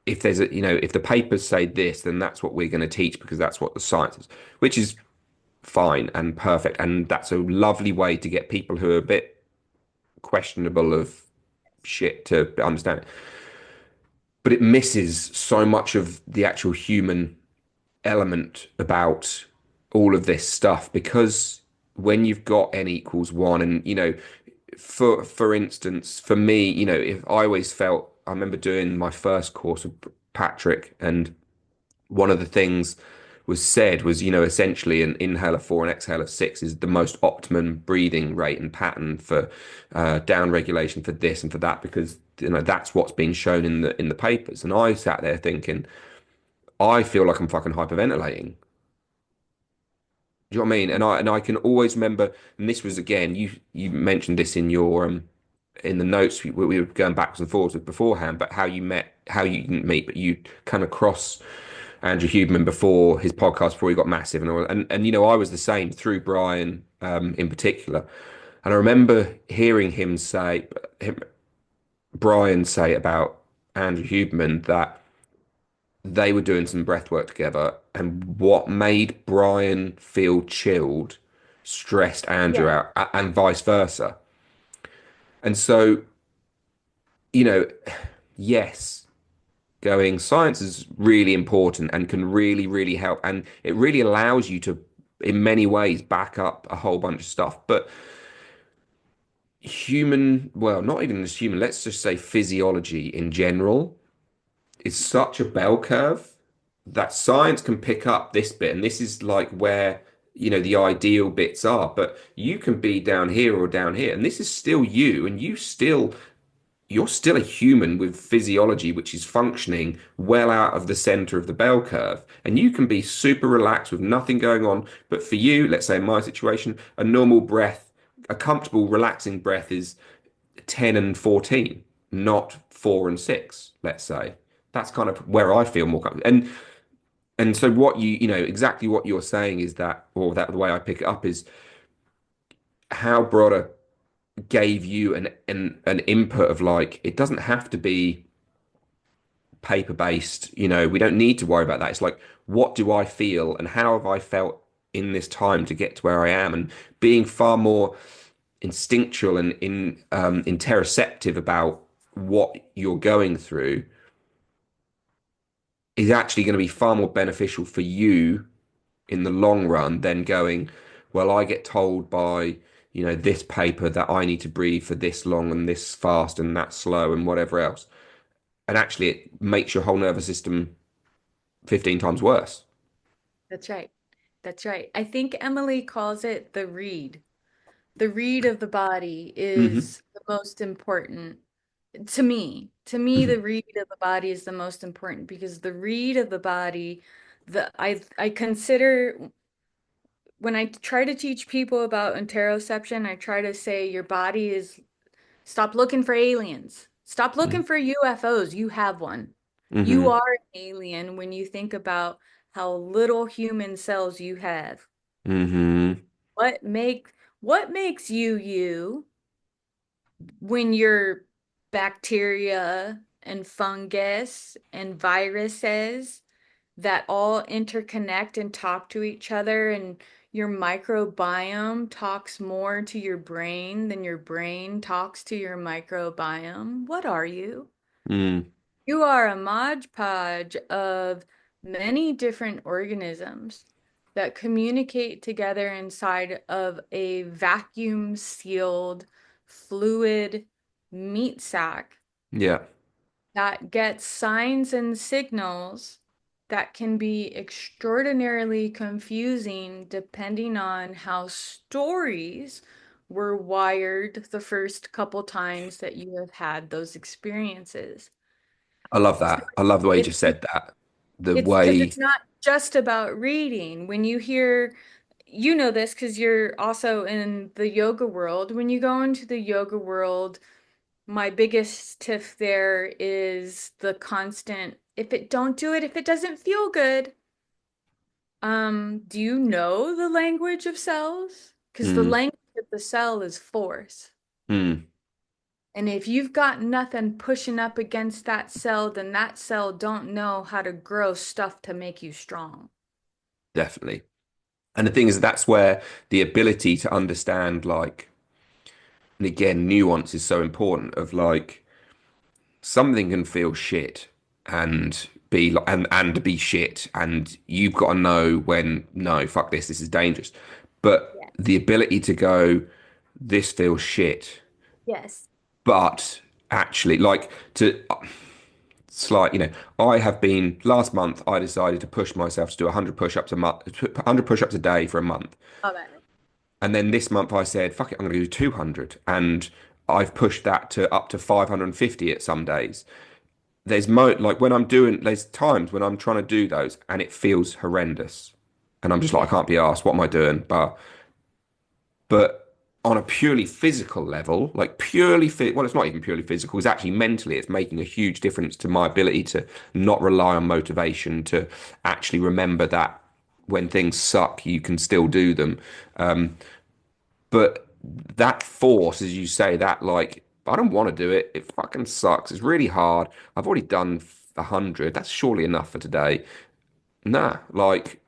if there's if the papers say this, then that's what we're going to teach because that's what the science is, which is fine and perfect. And that's a lovely way to get people who are a bit questionable of shit to understand it. But it misses so much of the actual human element about all of this stuff because when you've got n equals one and for instance for me if I always felt I remember doing my first course with Patrick and one of the things was said was essentially an inhale of 4 and exhale of 6 is the most optimum breathing rate and pattern for down regulation for this and for that because that's what's been shown in the papers and I sat there thinking I feel like I'm fucking hyperventilating. Do you know what I mean? And I can always remember, and this was again, you mentioned this in your in the notes we were going backwards and forwards with beforehand, but how you didn't meet, but you come across Andrew Huberman before his podcast before he got massive and all, and I was the same through Brian in particular, and I remember hearing Brian say about Andrew Huberman that they were doing some breath work together, and what made Brian feel chilled stressed Andrew
Yeah.
out, and vice versa. And so, you know, yes, going science is really important and can really, really help. And it really allows you to, in many ways, back up a whole bunch of stuff. But human, well, not even just human, let's just say physiology in general is such a bell curve that science can pick up this bit. And this is like where, the ideal bits are. But you can be down here or down here. And this is still you. And you're still a human with physiology which is functioning well out of the center of the bell curve. And you can be super relaxed with nothing going on. But for you, let's say in my situation, a normal breath, a comfortable, relaxing breath is 10 and 14, not 4 and 6, let's say. That's kind of where I feel more comfortable. And so what exactly what you're saying is that, or that the way I pick it up is how Broder gave you an input of like, it doesn't have to be paper based, we don't need to worry about that. It's like, what do I feel and how have I felt in this time to get to where I am, and being far more instinctual and interoceptive about what you're going through is actually going to be far more beneficial for you in the long run than going, well, I get told by, this paper that I need to breathe for this long and this fast and that slow and whatever else. And actually, it makes your whole nervous system 15 times worse.
That's right. That's right. I think Emily calls it the read. The read of the body
Hmm.
is the most important to me. To me,
Hmm.
the read of the body is the most important because the read of the body, I consider when I try to teach people about interoception, I try to say your body is stop looking for aliens. Stop looking for UFOs. You have one. You
Hmm.
are an alien when you think about how little human cells you have.
Hmm.
What make what makes you you when your bacteria and fungus and viruses that all interconnect and talk to each other, and your microbiome talks more to your brain than your brain talks to your microbiome. What are you?
Mm.
You are a Mod Podge of many different organisms that communicate together inside of a vacuum sealed fluid meat sac
Yeah.
that gets signs and signals that can be extraordinarily confusing depending on how stories were wired the first couple times that you have had those experiences.
I love
So
that. I love the way you
it's
just said that. The
it's because it's
way,
not just about reading. When you hear, you know this because you're also in the yoga world. When you go into the yoga world, my biggest tiff there is the constant, if it don't do it, if it doesn't feel good, do you know the language of cells? Because the
mm,
language of the cell is force.
mm,
And if you've got nothing pushing up against that cell, then that cell don't know how to grow stuff to make you strong.
definitely. And the thing is, that's where the ability to understand, like, and again, nuance is so important of like, something can feel shit and be like, and be shit, and you've got to know when, no, fuck this, this is dangerous. But
Yeah.
the ability to go, this feels shit,
Yes.
but actually, like, to slight, I have been last month. I decided to push myself to do 100 push-ups a month, 100 push-ups a day for a month,
Love it.
and then this month I said, fuck it, I'm going to do 200, and I've pushed that to up to 550 at some days. Like when I'm doing, there's times when I'm trying to do those and it feels horrendous, and I'm just like, I
Yeah.
can't be asked. What am I doing? But on a purely physical level, like purely fit, well, it's not even purely physical. It's actually mentally, it's making a huge difference to my ability to not rely on motivation, to actually remember that when things suck, you can still do them. But that force, as you say, that like but I don't want to do it. It fucking sucks. It's really hard. I've already done 100. That's surely enough for today. Nah, like,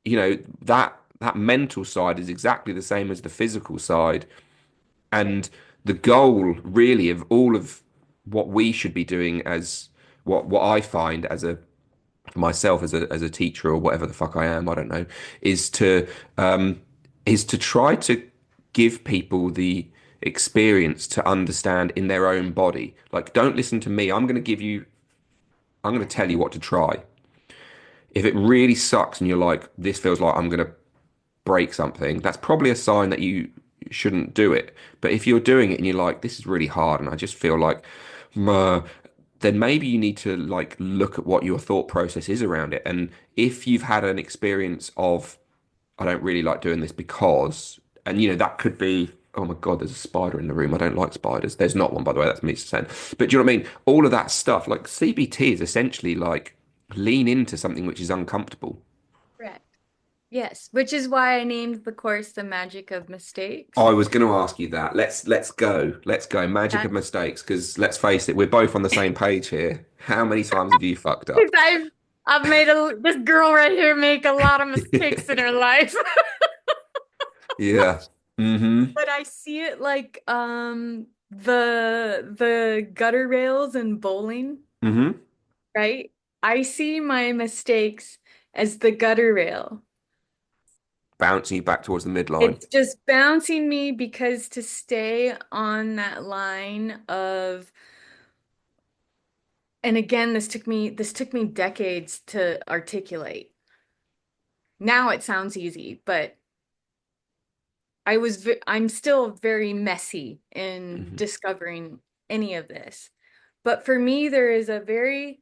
that mental side is exactly the same as the physical side.
Right.
And the goal really of all of what we should be doing as what I find as a for myself as a teacher or whatever the fuck I am, I don't know, is to um is to try to give people the experience to understand in their own body. Like, don't listen to me. I'm going to tell you what to try. If it really sucks and you're like, this feels like I'm going to break something, that's probably a sign that you shouldn't do it. But if you're doing it and you're like, this is really hard and I just feel like, "Meh," then maybe you need to like look at what your thought process is around it. And if you've had an experience of, I don't really like doing this because, and that could be, oh my God, there's a spider in the room. I don't like spiders. There's not one, by the way. That's me saying. But do you know what I mean? All of that stuff, like CBT is essentially like lean into something which is uncomfortable.
Correct. Yes, which is why I named the course The Magic of Mistakes.
I was going to ask you that. Let's go. Let's go. Magic of
That's
mistakes, because let's face it, we're both on the same page here. How many times have you fucked
because
up?
I've made this girl right here make a lot of mistakes in her life.
Yeah. Mm-hmm.
But I see it like the gutter rails in bowling,
Mm-hmm.
right? I see my mistakes as the gutter rail.
Bouncing you back towards the midline.
It's just bouncing me because to stay on that line of, and again, this took me decades to articulate. Now it sounds easy, but I'm still very messy in
Mm-hmm.
discovering any of this. But for me, there is a very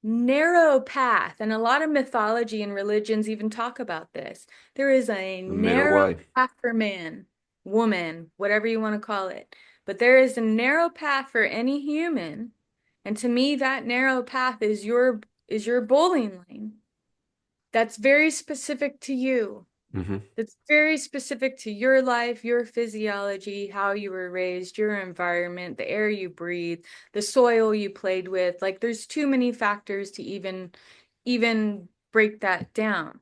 narrow path, and a lot of mythology and religions even talk about this. There is a
The middle
narrow
way.
path for man, woman, whatever you want to call it. But there is a narrow path for any human. And to me, that narrow path is your bowling lane. That's very specific to you.
Mm-hmm.
That's very specific to your life, your physiology, how you were raised, your environment, the air you breathe, the soil you played with. Like there's too many factors to even break that down.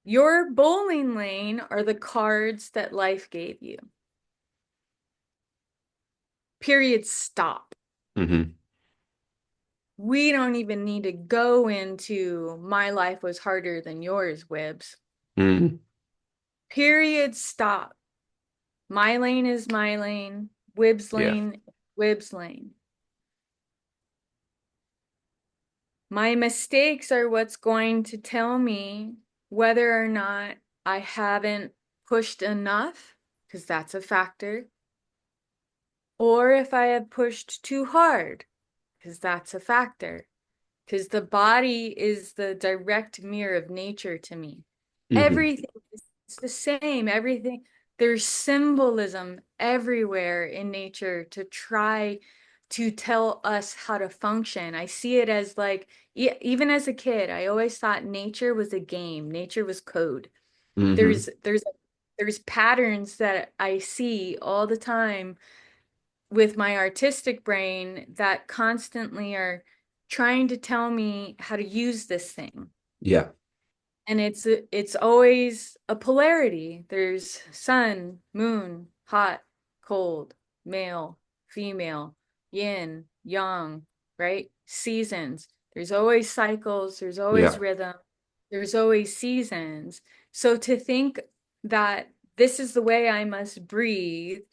Your bowling lane are the cards that life gave you. Period. Stop.
Mm-hmm.
We don't even need to go into my life was harder than yours, Wibbs.
Mm.
Period. Stop. My lane is my lane. Wibbs
Yeah.
lane, Wibbs lane. My mistakes are what's going to tell me whether or not I haven't pushed enough, because that's a factor, or if I have pushed too hard, because that's a factor. Because the body is the direct mirror of nature to me.
Mm-hmm.
Everything is the same. Everything, there's symbolism everywhere in nature to try to tell us how to function. I see it as like, even as a kid, I always thought nature was a game. Nature was code.
Mm-hmm.
There's patterns that I see all the time with my artistic brain that constantly are trying to tell me how to use this thing.
Yeah.
And it's always a polarity. There's sun, moon, hot, cold, male, female, yin, yang, right? Seasons. There's always cycles, there's always
Yeah.
rhythm, there's always seasons. So to think that this is the way I must breathe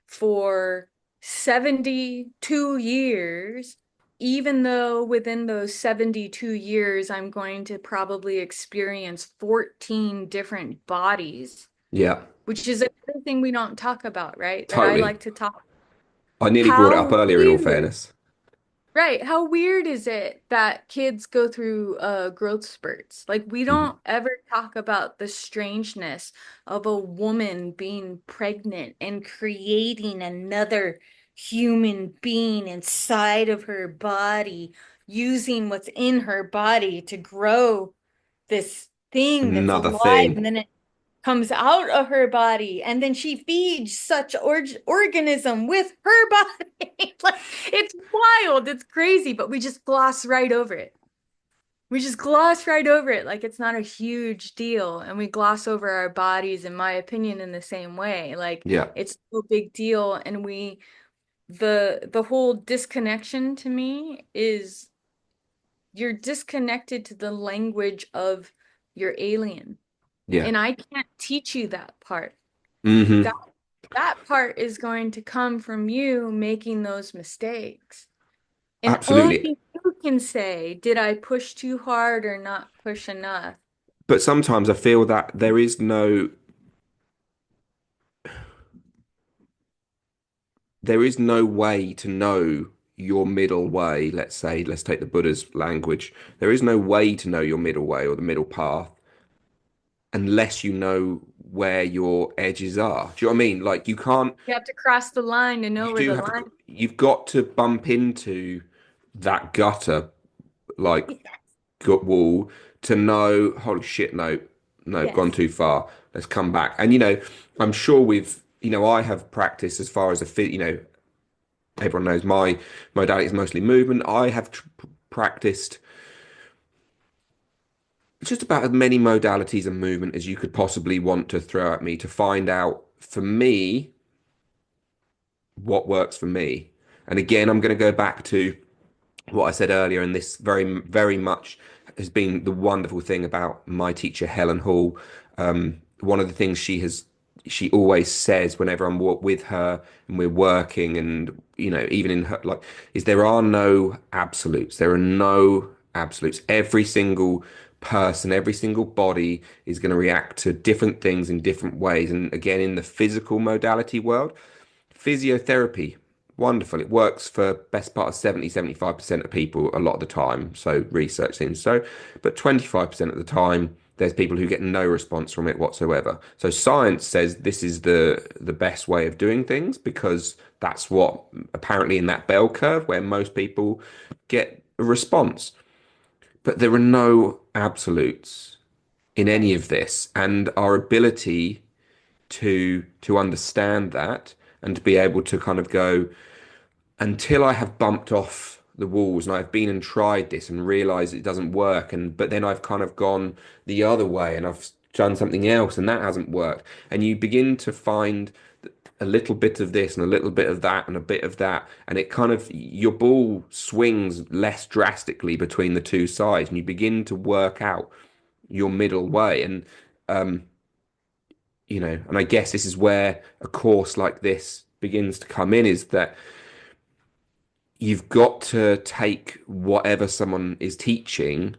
for 72 years, even though within those 72 years, I'm going to probably experience 14 different bodies,
Yeah.
which is another thing we don't talk about, right? That I
Totally.
like to talk.
I nearly brought it up
How
earlier, in all
weird,
fairness.
right? How weird is it that kids go through growth spurts? Like we
Mm-hmm.
don't ever talk about the strangeness of a woman being pregnant and creating another human being inside of her body, using what's in her body to grow this thing that's
Another
alive,
thing.
and then comes out of her body, and then she feeds such organism with her body. Like, it's wild, it's crazy, but we just gloss right over it. We just gloss right over it like it's not a huge deal, and we gloss over our bodies, in my opinion, in the same way. Like,
Yeah,
it's no big deal, and the whole disconnection to me is you're disconnected to the language of your alien.
yeah.
And I can't teach you that part. That
Hmm.
that part is going to come from you making those mistakes. And only
Absolutely.
you can say, did I push too hard or not push enough?
But sometimes I feel that there is no way to know your middle way. Let's say, let's take the Buddha's language. There is no way to know your middle way or the middle path unless you know where your edges are. Do you know what I mean? Like you can't,
You have to cross the line to know
you
where
do
the
have to,
line
you've got to bump into that gutter, like
is.
gut wall to know, holy shit, no, no, gone
Yes.
too far. Let's come back. And, I'm sure I have practiced as far as everyone knows my modality is mostly movement. I have practiced just about as many modalities of movement as you could possibly want to throw at me to find out for me what works for me. And again, I'm going to go back to what I said earlier, and this very, very much has been the wonderful thing about my teacher, Helen Hall. One of the things she always says whenever I'm with her and we're working, and even in her like, is there are no absolutes. There are no absolutes. Every single person, every single body is going to react to different things in different ways. And again, in the physical modality world, physiotherapy, wonderful. It works for best part of 70-75% of people a lot of the time. So research seems so, but 25% of the time, there's people who get no response from it whatsoever. So science says this is the best way of doing things because that's what apparently in that bell curve where most people get a response. But there are no absolutes in any of
Yes.
this, and our ability to understand that and to be able to kind of go until I have bumped off the walls and I've been and tried this and realized it doesn't work, and but then I've kind of gone the other way and I've done something else and that hasn't worked, and you begin to find a little bit of this and a little bit of that and a bit of that, and it kind of your ball swings less drastically between the two sides and you begin to work out your middle way. And and I guess this is where a course like this begins to come in, is that you've got to take whatever someone is teaching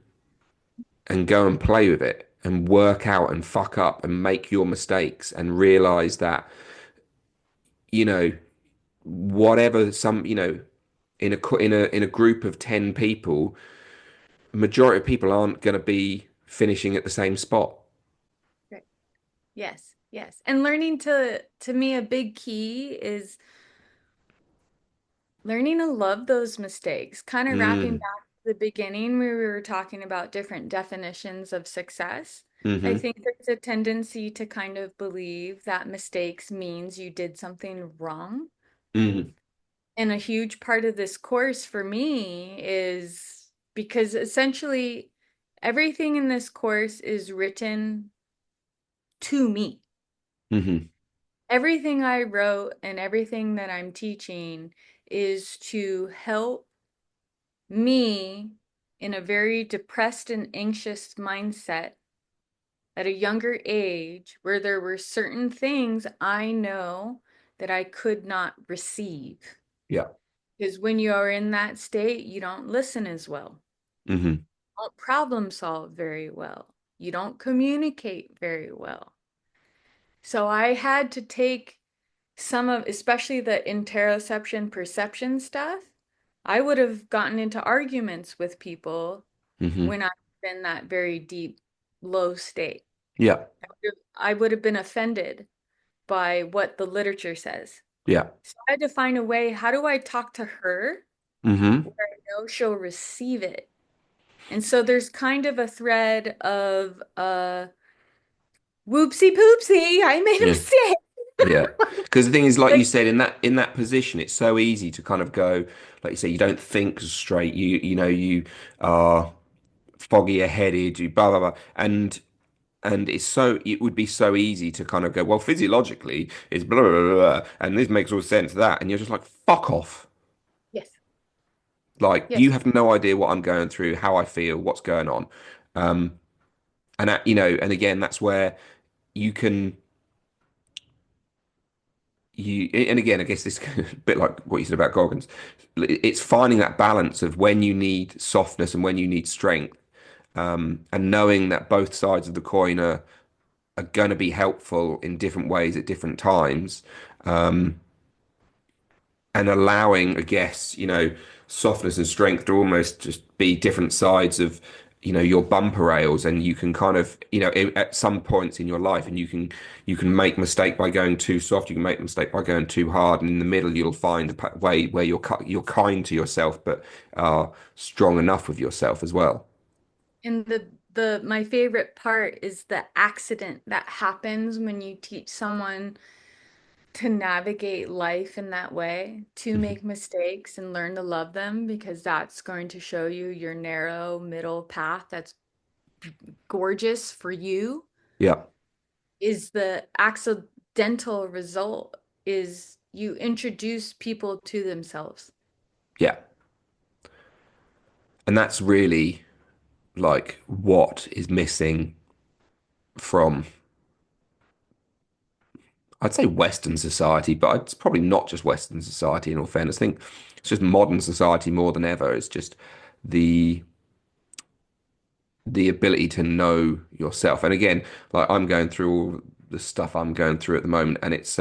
and go and play with it and work out and fuck up and make your mistakes and realize that, you know, whatever some, in a group of 10 people, majority of people aren't going to be finishing at the same spot.
Right. Yes. Yes. And learning to me, a big key is learning to love those mistakes, kind of wrapping
Mm,
back to the beginning where we were talking about different definitions of success. I
mm-hmm,
think there's a tendency to kind of believe that mistakes means you did something wrong.
mm-hmm,
And a huge part of this course for me is because essentially everything in this course is written to me.
mm-hmm,
Everything I wrote and everything that I'm teaching is to help me in a very depressed and anxious mindset at a younger age where there were certain things I know that I could not receive.
yeah,
Because when you are in that state, you don't listen as well.
mm-hmm,
You don't problem solve very well. You don't communicate very well. So I had to take some of, especially the interoception perception stuff. I would have gotten into arguments with people
mm-hmm,
when I was in that very deep, low state.
yeah,
I would have been offended by what the literature says.
yeah,
So I had to find a way, how do I talk to her
mm-hmm,
where I know she'll receive it? And so there's kind of a thread of whoopsie poopsie, I made a
Yeah.
mistake.
Yeah. Because the thing is, like you
Like,
said, in that position, it's so easy to kind of go, like you say, you don't think straight. You know, you are foggier headed, you blah blah blah. And it would be so easy to kind of go, well, physiologically, it's blah blah blah, blah and this makes all sense that. And you're just like, fuck off.
yes,
Like you
yes.
have no idea what I'm going through, how I feel, what's going on. Um, and that, you know, and again, that's where you can and again, I guess this a bit like what you said about Goggins. It's finding that balance of when you need softness and when you need strength, and knowing that both sides of the coin are going to be helpful in different ways at different times. And allowing, I guess, you know, softness and strength to almost just be different sides of, you know, your bumper rails, and you can kind of, you know, at some points in your life, and you can make mistake by going too soft, you can make a mistake by going too hard, and in the middle you'll find a way where you're kind to yourself, but are strong enough with yourself as well.
And the my favorite part is the accident that happens when you teach someone to navigate life in that way, to
Mhm.
make mistakes and learn to love them, because that's going to show you your narrow middle path that's gorgeous for you,
Yeah,
is the accidental result is you introduce people to themselves.
yeah, and that's really like what is missing from, I'd say, Western society, but it's probably not just Western society in all fairness. I think it's just modern society more than ever. It's just the the ability to know yourself. And again, like I'm going through all the stuff I'm going through at the moment, and it's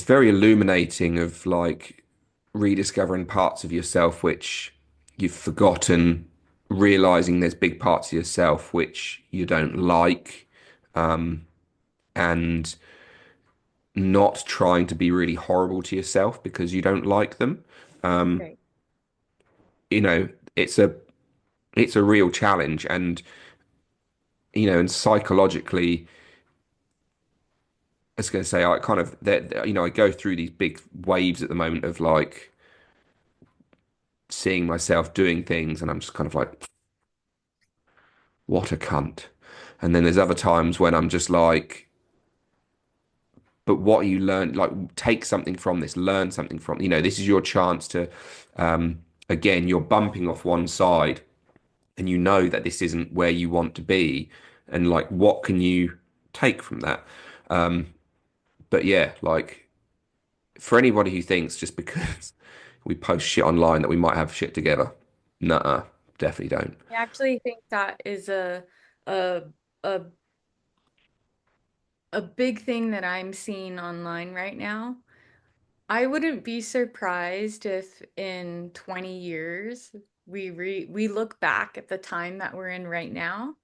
very illuminating of like rediscovering parts of yourself which you've forgotten, realizing there's big parts of yourself which you don't like, and not trying to be really horrible to yourself because you don't like them.
Right.
You know, it's a it's a real challenge, and you know, and psychologically, I was going to say, I kind of that you know, I go through these big waves at the moment of like seeing myself doing things, and I'm just kind of like, what a cunt. And then there's other times when I'm just like, but what you learn, like, take something from this, learn something from, you know, this is your chance to, again, you're bumping off one side, and you know that this isn't where you want to be, and like what can you take from that? But yeah, like for anybody who thinks just because we post shit online that we might have shit together, nah, definitely don't.
I actually think that is a a a big thing that I'm seeing online right now. I wouldn't be surprised if in 20 years we look back at the time that we're in right now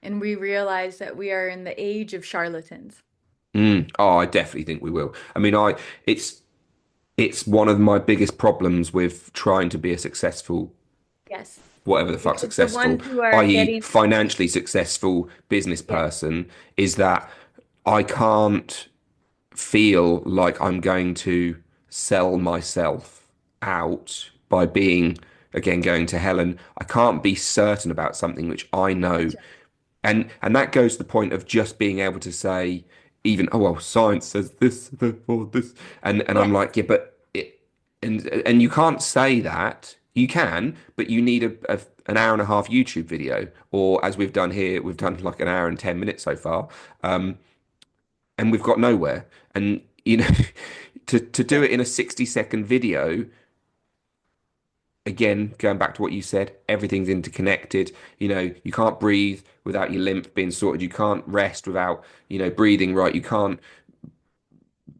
and we realize that we are in the age of charlatans.
Oh, I definitely think we will. I mean, it's it's one of my biggest problems with trying to be a successful,
Yes.
whatever the fuck
Because the
successful,
ones who are
i.e.,
getting,
financially successful business
yes,
person, is that I can't feel like I'm going to sell myself out by being, again, going to Helen. I can't be certain about something which I know,
gotcha.
and that goes to the point of just being able to say, even, oh well, science says this, therefore this, and I'm
Yes,
like, yeah, but it, and you can't say that. You can, but you need an hour and a half YouTube video, or as we've done here, we've done like an hour and 10 minutes so far, and we've got nowhere. And you know, to do
yes,
it in a 60-second video, again, going back to what you said, everything's interconnected. You know, you can't breathe without your lymph being sorted. You can't rest without, you know, breathing right. You can't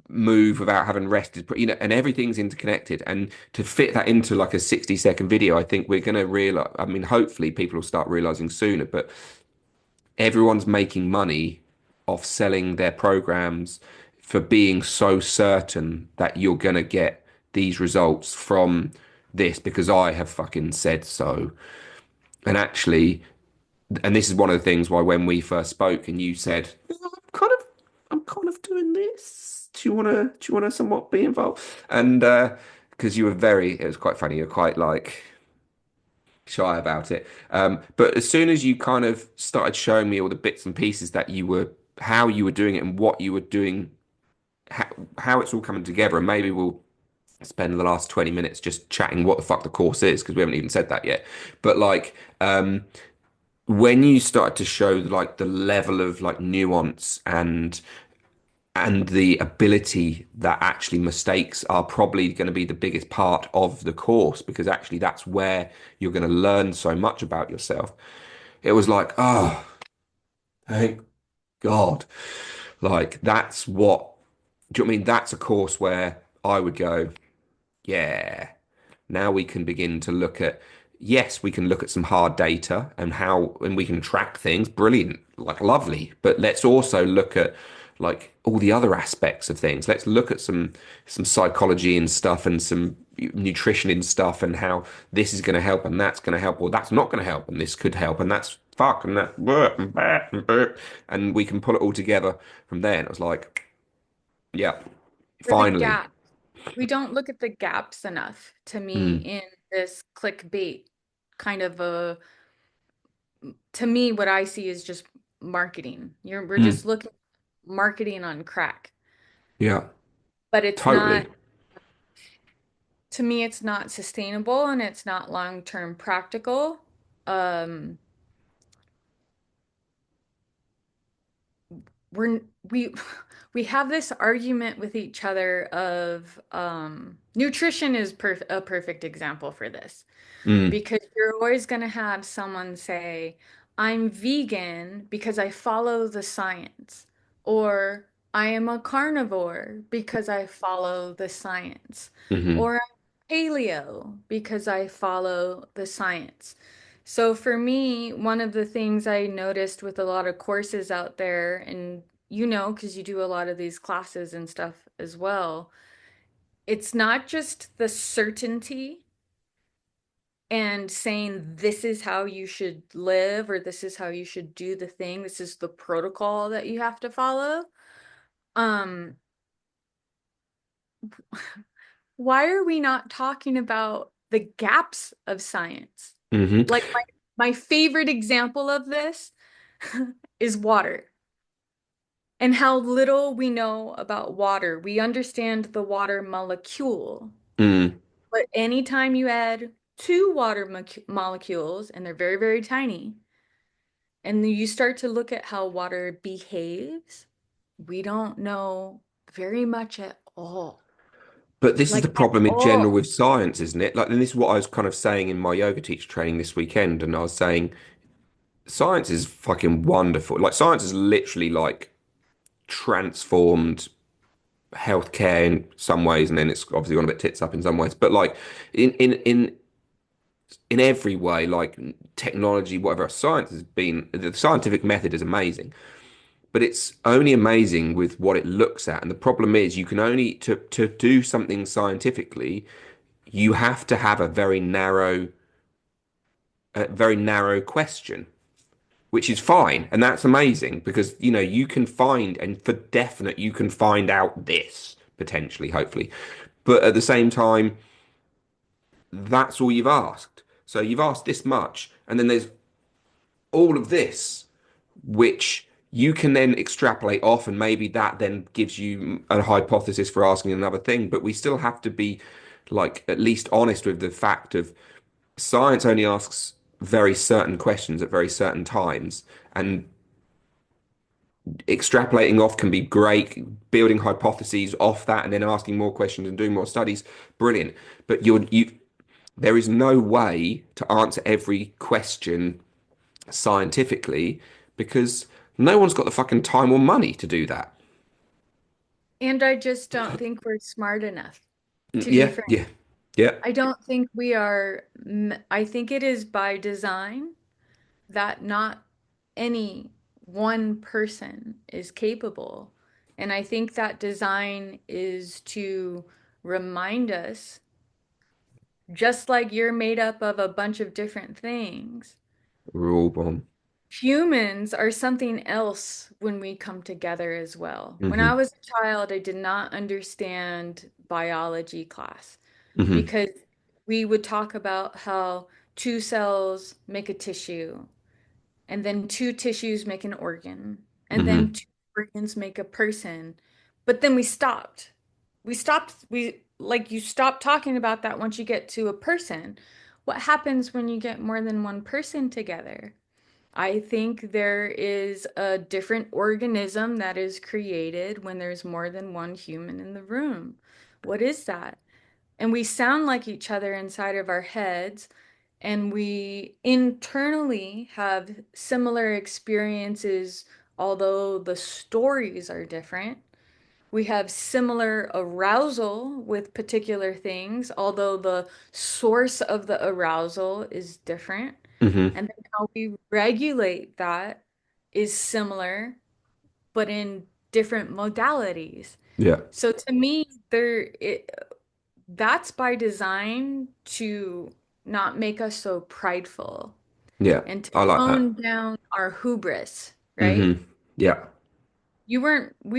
move without having rested, you know, and everything's interconnected. And to fit that into like a 60-second video, I think we're going to realize, I mean, hopefully people will start realizing sooner, but everyone's making money off selling their programs for being so certain that you're going to get these results from this because I have fucking said so. And actually, and this is one of the things why when we first spoke and you said, I'm kind of doing this. Do you wanna somewhat be involved? And because you were it was quite funny. You're quite like shy about it. But as soon as you kind of started showing me all the bits and pieces that how you were doing it and what you were doing, how, how it's all coming together, and maybe we'll spend the last 20 minutes just chatting what the fuck the course is because we haven't even said that yet. But like, when you start to show like the level of like nuance and the ability that actually mistakes are probably going to be the biggest part of the course because actually that's where you're going to learn so much about yourself. It was like, oh, thank God. Like that's what, do you know what I mean? That's a course where I would go, yeah. Now we can begin to look at, yes, we can look at some hard data and we can track things. Brilliant, like lovely. But let's also look at like all the other aspects of things. Let's look at some psychology and stuff and some nutrition and stuff and how this is going to help and that's going to help or that's not going to help and this could help and that's fuck and that and we can pull it all together from there. And it was like, yeah,
For the
finally.
gap. We don't look at the gaps enough to me
Mm,
in this clickbait kind of a, to me, what I see is just marketing. We're
mm,
just looking marketing on crack.
yeah,
But it's
totally.
not, to me, it's not sustainable and it's not long-term practical. Um, we're we we have this argument with each other of nutrition is a perfect example for this.
Mm,
Because you're always going to have someone say, I'm vegan because I follow the science, or I am a carnivore because I follow the science,
hmm
or I'm paleo because I follow the science. So for me, one of the things I noticed with a lot of courses out there, and you know, because you do a lot of these classes and stuff as well, it's not just the certainty and saying this is how you should live or this is how you should do the thing, this is the protocol that you have to follow. Um, why are we not talking about the gaps of science?
hmm
Like my favorite example of this is water and how little we know about water. We understand the water molecule,
mm.
but anytime you add two water molecules, and they're very, very tiny, and then you start to look at how water behaves, we don't know very much at all.
But this is the
Like at
problem in general
all.
with science, isn't it? Like, and this is what I was kind of saying in my yoga teacher training this weekend, and I was saying science is fucking wonderful. Like, science has literally like transformed healthcare in some ways, and then it's obviously gone a bit tits up in some ways. But like, in every way, like technology, whatever, science has been the scientific method is amazing. But it's only amazing with what it looks at. And the problem is you can only to do something scientifically, you have to have a very narrow question, which is fine. And that's amazing because, you know, you can find, and for definite, you can find out this potentially, hopefully. But at the same time, that's all you've asked. So you've asked this much, and then there's all of this, which you can then extrapolate off, and maybe that then gives you a hypothesis for asking another thing. But we still have to be like at least honest with the fact of science only asks very certain questions at very certain times, and extrapolating off can be great, building hypotheses off that, and then asking more questions and doing more studies, brilliant. But there is no way to answer every question scientifically because no one's got the fucking time or money to do that.
And I just don't think we're smart enough, to be
Yeah,
frank.
yeah, yeah.
I don't think we are, I think it is by design that not any one person is capable. And I think that design is to remind us, just like you're made up of a bunch of different things,
We're all born.
Humans are something else when we come together as well. When I
Hmm.
was a child, I did not understand biology class
Hmm.
because we would talk about how two cells make a tissue, and then two tissues make an organ, and then
Hmm.
two organs make a person. But then we stopped. You stop talking about that once you get to a person. What happens when you get more than one person together? I think there is a different organism that is created when there's more than one human in the room. What is that? And we sound like each other inside of our heads, and we internally have similar experiences, although the stories are different. We have similar arousal with particular things, although the source of the arousal is different.
Hmm.
And then how we regulate that is similar, but in different modalities.
Yeah.
So to me, that's by design to not make us so prideful
Yeah.
and to
I like that.
tone down our hubris,
Hmm.
right?
Yeah.
We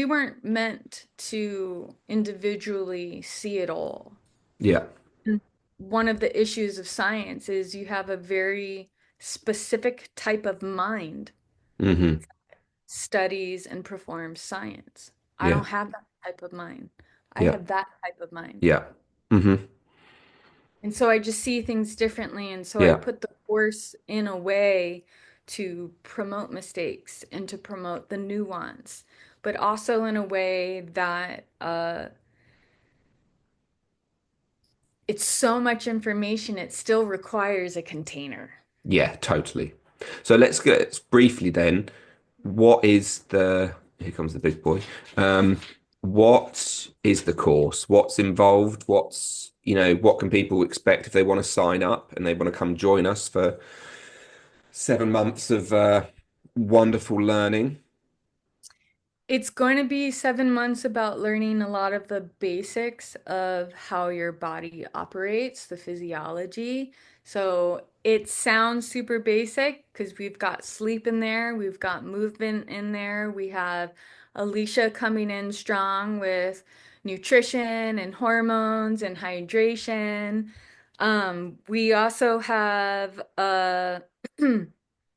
weren't meant to individually see it all.
Yeah.
And one of the issues of science is you have a very specific type of mind
Hmm.
studies and performs science. I
Yeah.
don't have that type of mind. I
Yeah.
have that type of mind.
Yeah. Hmm.
And so I just see things differently. And so I
Yeah.
put the course in a way to promote mistakes and to promote the nuance, but also in a way that it's so much information, it still requires a container.
Yeah, totally. So let's get briefly then. What is the, here comes the big boy. Um, what is the course? What's involved? What can people expect if they want to sign up and they want to come join us for 7 months of wonderful learning?
It's going to be 7 months about learning a lot of the basics of how your body operates, the physiology. So it sounds super basic because we've got sleep in there, we've got movement in there, we have Alicia coming in strong with nutrition and hormones and hydration. We also have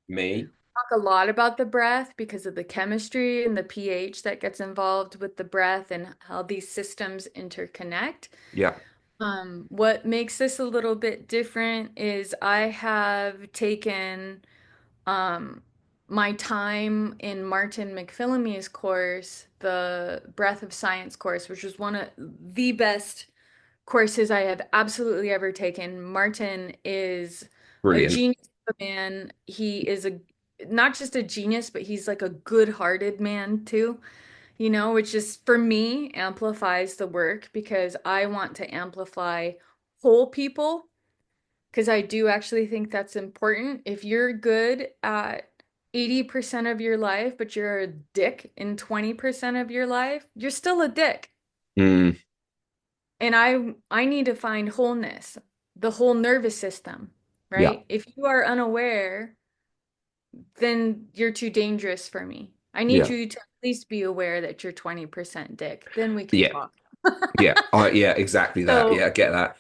Me?
talk a lot about the breath because of the chemistry and the pH that gets involved with the breath and how these systems interconnect.
Yeah.
What makes this a little bit different is I have taken um, my time in Martin McPhillamy's course, the Breath of Science course, which was one of the best courses I have absolutely ever taken. Martin is a
Brilliant.
genius of a man. He is a not just a genius, but he's like a good-hearted man too, which is for me amplifies the work because I want to amplify whole people because I do actually think that's important. If you're good at 80% of your life, but you're a dick in 20% of your life, you're still a dick.
Mm,
And I need to find wholeness, the whole nervous system,
yeah.
right? If you are unaware, then you're too dangerous for me. I need
Yeah.
you to at least be aware that you're 20% dick. Then we can
Yeah.
talk.
Yeah. Yeah, exactly that. Yeah,
So
I get that.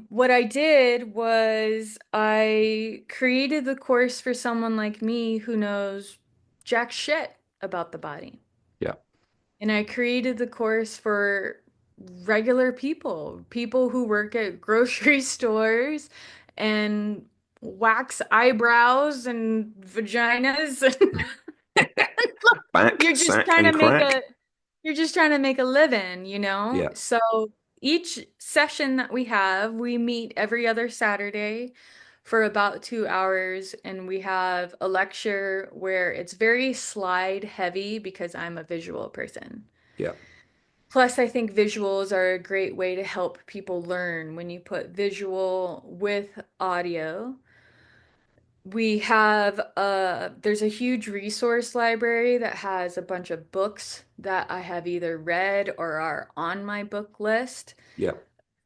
what I did was I created the course for someone like me who knows jack shit about the body.
Yeah.
And I created the course for regular people, people who work at grocery stores and wax eyebrows and vaginas.
Back,
You're just
sack,
trying to
and
make
crack.
a you're just trying to make a living,
Yeah.
So each session that we have, we meet every other Saturday for about 2 hours, and we have a lecture where it's very slide heavy because I'm a visual person.
Yeah.
Plus, I think visuals are a great way to help people learn when you put visual with audio. There's a huge resource library that has a bunch of books that I have either read or are on my book list.
Yeah.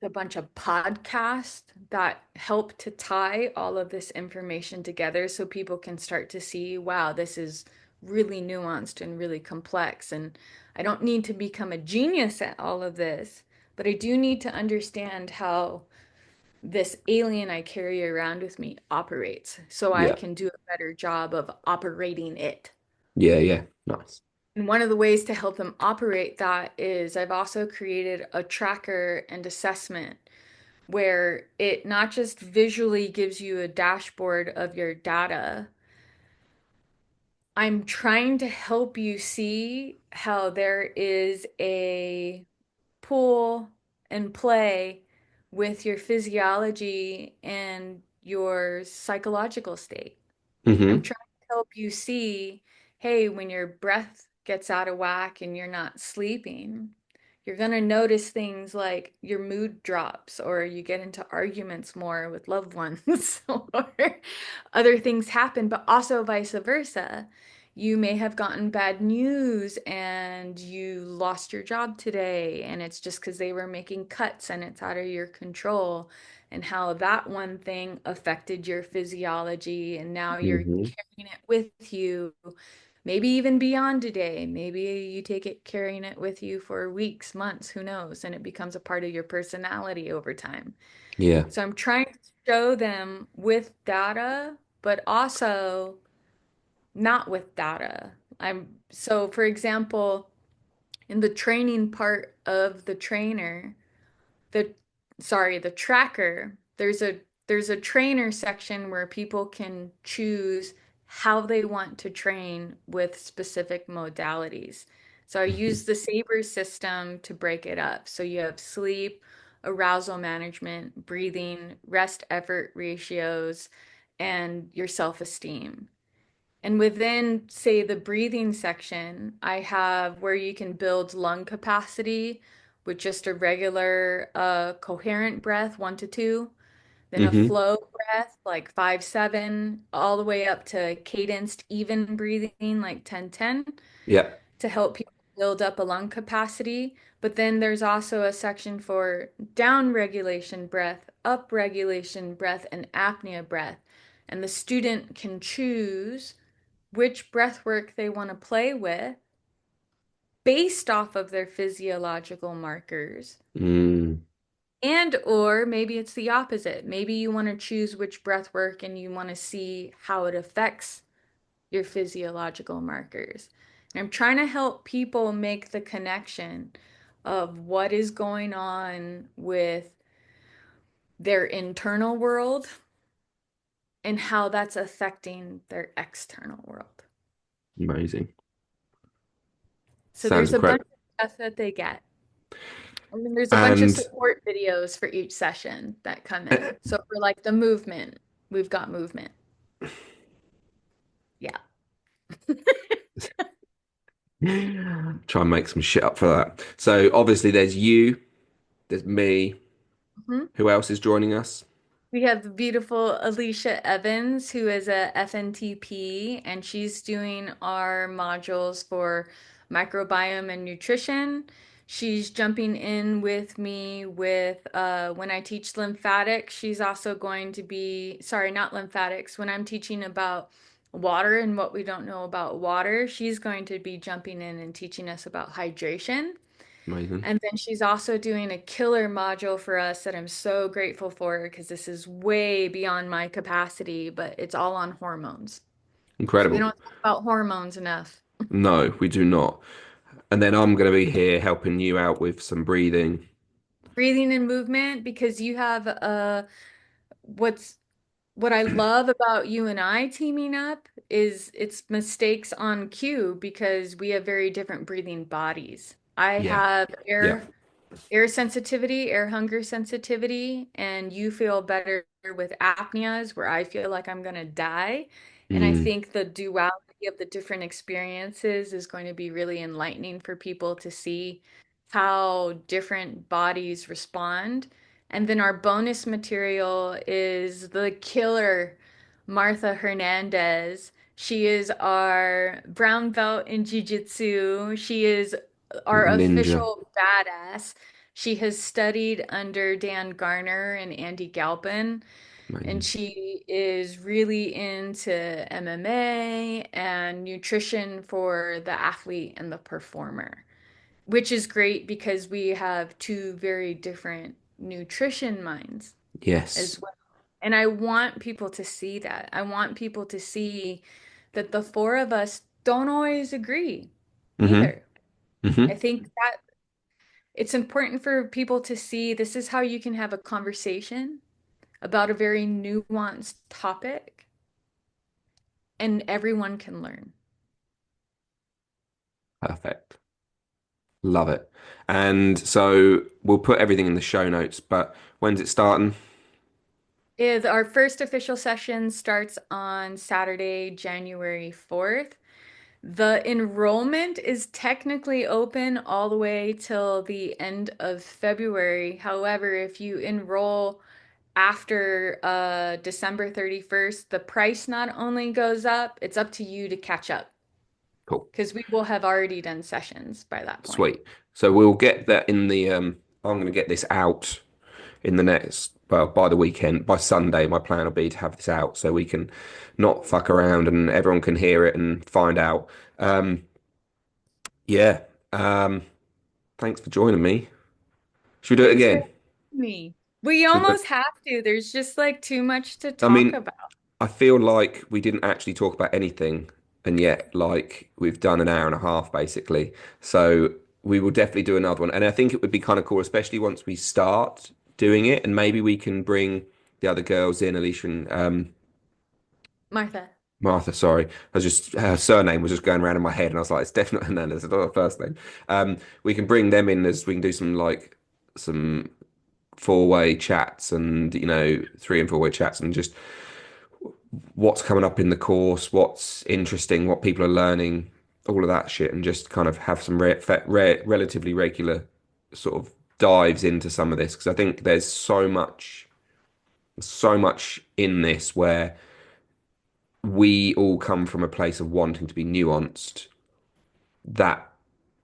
a bunch of podcasts that help to tie all of this information together so people can start to see, wow, this is really nuanced and really complex. And I don't need to become a genius at all of this, but I do need to understand how this alien I carry around with me operates so I
Yeah.
can do a better job of operating it.
Yeah. Yeah. Nice.
And one of the ways to help them operate that is I've also created a tracker and assessment where it not just visually gives you a dashboard of your data. I'm trying to help you see how there is a pull and play with your physiology and your psychological state. I'm
Hmm.
trying to help you see, hey, when your breath gets out of whack and you're not sleeping, you're going to notice things like your mood drops or you get into arguments more with loved ones or other things happen, but also vice versa. You may have gotten bad news and you lost your job today, and it's just because they were making cuts and it's out of your control, and how that one thing affected your physiology, and now you're
Hmm.
carrying it with you, maybe even beyond a day. Maybe you take it carrying it with you for weeks, months, who knows, and it becomes a part of your personality over time.
Yeah.
So I'm trying to show them with data, but also not with data. For example, in the training part of the trainer, the the tracker, there's a trainer section where people can choose how they want to train with specific modalities. So I
Hmm.
use the Sabre system to break it up. So you have sleep, arousal management, breathing, rest effort ratios, and your self-esteem. And within, say, the breathing section, I have where you can build lung capacity with just a regular coherent breath, 1 to 2, then a
Hmm.
flow breath, like 5-7, all the way up to cadenced even breathing, like 10-10,
Yeah.
to help people build up a lung capacity. But then there's also a section for down regulation breath, up regulation breath, and apnea breath. And the student can choose which breath work they want to play with based off of their physiological markers.
Mm.
And or maybe it's the opposite. Maybe you want to choose which breath work and you want to see how it affects your physiological markers. And I'm trying to help people make the connection of what is going on with their internal world and how that's affecting their external world.
Amazing.
So
Sounds
there's a bunch
incredible.
of stuff that they get. And then there's a bunch of
And
support videos for each session that come in. So for like the movement, we've got movement. Yeah.
try and make some shit up for that. So obviously there's you, there's me.
Mhm.
Who else is joining us?
We have the beautiful Alicia Evans, who is a FNTP, and she's doing our modules for microbiome and nutrition. She's jumping in with me with when I teach lymphatics. She's also going to be, sorry, not lymphatics. When I'm teaching about water and what we don't know about water, she's going to be jumping in and teaching us about hydration.
Amazing.
And then she's also doing a killer module for us that I'm so grateful for because this is way beyond my capacity, but it's all on hormones. So we
Incredible.
don't talk about hormones enough.
No, we do not. And then I'm going to be here helping you out with some breathing.
Breathing and movement, because you have what's what I love about you and I teaming up is it's mistakes on cue because we have very different breathing bodies. I
Yeah.
have
Yeah.
air sensitivity, air hunger sensitivity, and you feel better with apneas where I feel like I'm gonna die. And I
Mm.
think the duality of the different experiences is going to be really enlightening for people to see how different bodies respond. And then our bonus material is the killer Martha Hernandez. She is our brown belt in jiu-jitsu. She is our
Ninja.
official badass. She has studied under Dan Garner and Andy Galpin, and
Amazing.
she is really into MMA and nutrition for the athlete and the performer, which is great because we have two very different nutrition minds
Yes.
as well. And I want people to see that. I want people to see that the four of us don't always agree
Mm-hmm.
either. I
Mm-hmm.
think that it's important for people to see this is how you can have a conversation about a very nuanced topic and everyone can learn.
Perfect. Love it. And so we'll put everything in the show notes, but when's it starting?
Is our first official session starts on Saturday, January 4th. The enrollment is technically open all the way till the end of February. However, if you enroll after December 31st, the price not only goes up, it's up to you to catch up
Cool.
because we will have already done sessions by that point.
Sweet. So we'll get that in the I'm going to get this out in the next, well, by the weekend, by Sunday. My plan will be to have this out so we can not fuck around and everyone can hear it and find out. Um, yeah. Um, Thanks for joining me. Should we do it
Thanks for
again?
having me. We
Should we do
almost have to. There's just like too much to
I
talk
mean,
about.
I feel like we didn't actually talk about anything, and yet, like, we've done an hour and a half basically. So we will definitely do another one. And I think it would be kind of cool, especially once we start doing it, and maybe we can bring the other girls in, Alicia and
Martha.
Martha, sorry. I was just her surname was just going around in my head, and I was like, it's definitely no, that's not her first name. We can bring them in as we can do some four-way chats and three and four-way chats and just what's coming up in the course, what's interesting, what people are learning, all of that shit, and just kind of have some relatively regular sort of dives into some of this because I think there's so much in this where we all come from a place of wanting to be nuanced that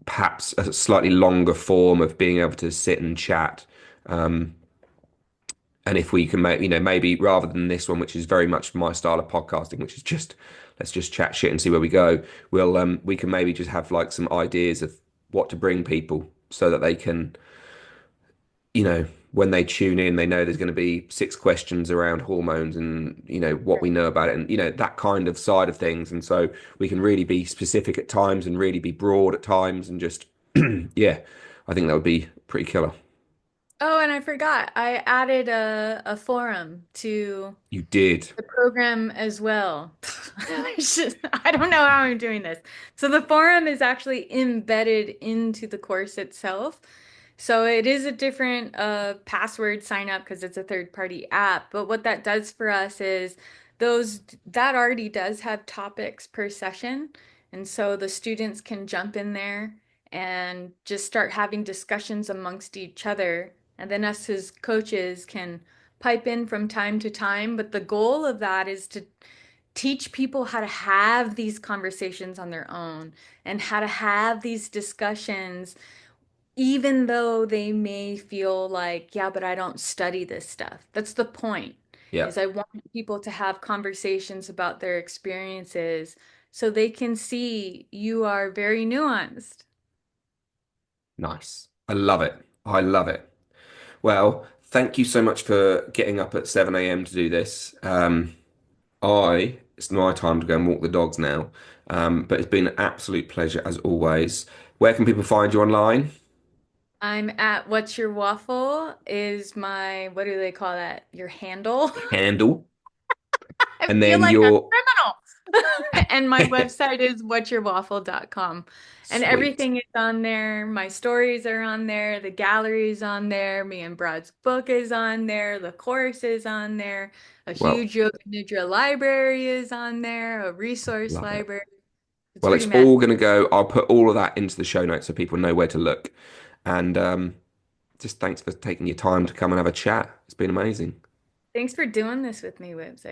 perhaps a slightly longer form of being able to sit and chat. And if we can make, maybe rather than this one, which is very much my style of podcasting, which is just let's just chat shit and see where we go, we can maybe just have like some ideas of what to bring people so that they can, when they tune in, they know there's going to be six questions around hormones and, what we know about it and, that kind of side of things. And so we can really be specific at times and really be broad at times and just, yeah, I think that would be pretty killer.
Oh, and I forgot. I added a forum to
You did.
the program as well. I don't know how I'm doing this. So the forum is actually embedded into the course itself. So it is a different password sign up because it's a third party app. But what that does for us is those that already does have topics per session. And so the students can jump in there and just start having discussions amongst each other. And then us as coaches can pipe in from time to time, but the goal of that is to teach people how to have these conversations on their own and how to have these discussions, even though they may feel like, yeah, but I don't study this stuff. That's the point,
Yeah.
is I want people to have conversations about their experiences so they can see you are very nuanced.
Nice. I love it. I love it. Well, thank you so much for getting up at 7 a.m. to do this. It's my time to go and walk the dogs now. But it's been an absolute pleasure as always. Where can people find you online?
I'm at What's Your Waffle is my, what do they call that? Your handle.
Handle.
I
And
feel
then
like a
your
criminal. And my website is whatyourwaffle.com. And
sweet.
everything is on there. My stories are on there. The gallery's on there. Me and Brad's book is on there. The course is on there. A
Well,
huge Yoga Nidra library is on there. A resource
love it.
library. It's
Well,
pretty
it's
massive.
all going to go. I'll put all of that into the show notes so people know where to look. And just thanks for taking your time to come and have a chat. It's been amazing.
Thanks for doing this with me, Wibbs.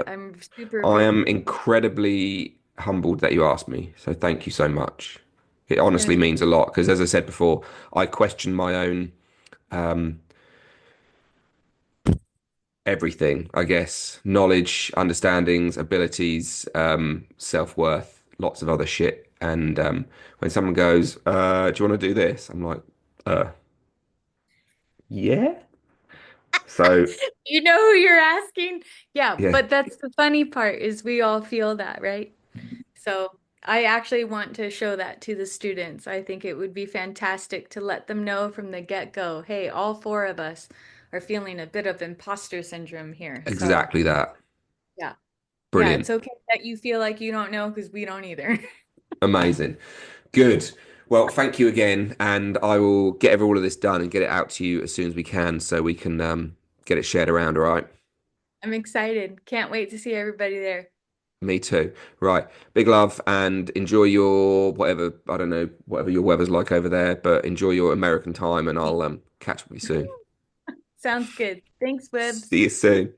I'm super
I am
appreciative.
incredibly humbled that you asked me. So thank you so much. It
And
honestly
it's
means a lot because, as I said before, I question my own um, everything, I guess. Knowledge, understandings, abilities, self-worth, lots of other shit. And when someone goes, do you want to do this? I'm like, uh, yeah. So
You know who you're asking? Yeah,
yeah,
but that's the funny part is we all feel that, right? So I actually want to show that to the students. I think it would be fantastic to let them know from the get-go, hey, all four of us are feeling a bit of imposter syndrome here. So
exactly that.
yeah. Yeah,
Brilliant.
it's okay that you feel like you don't know because we don't either.
Amazing. Good. Well, thank you again, and I will get all of this done and get it out to you as soon as we can, so we can get it shared around. All right.
I'm excited. Can't wait to see everybody there.
Me too. Right. Big love, and enjoy your whatever. I don't know whatever your weather's like over there, but enjoy your American time, and I'll catch up with you soon.
Sounds good. Thanks, Webs.
See you soon.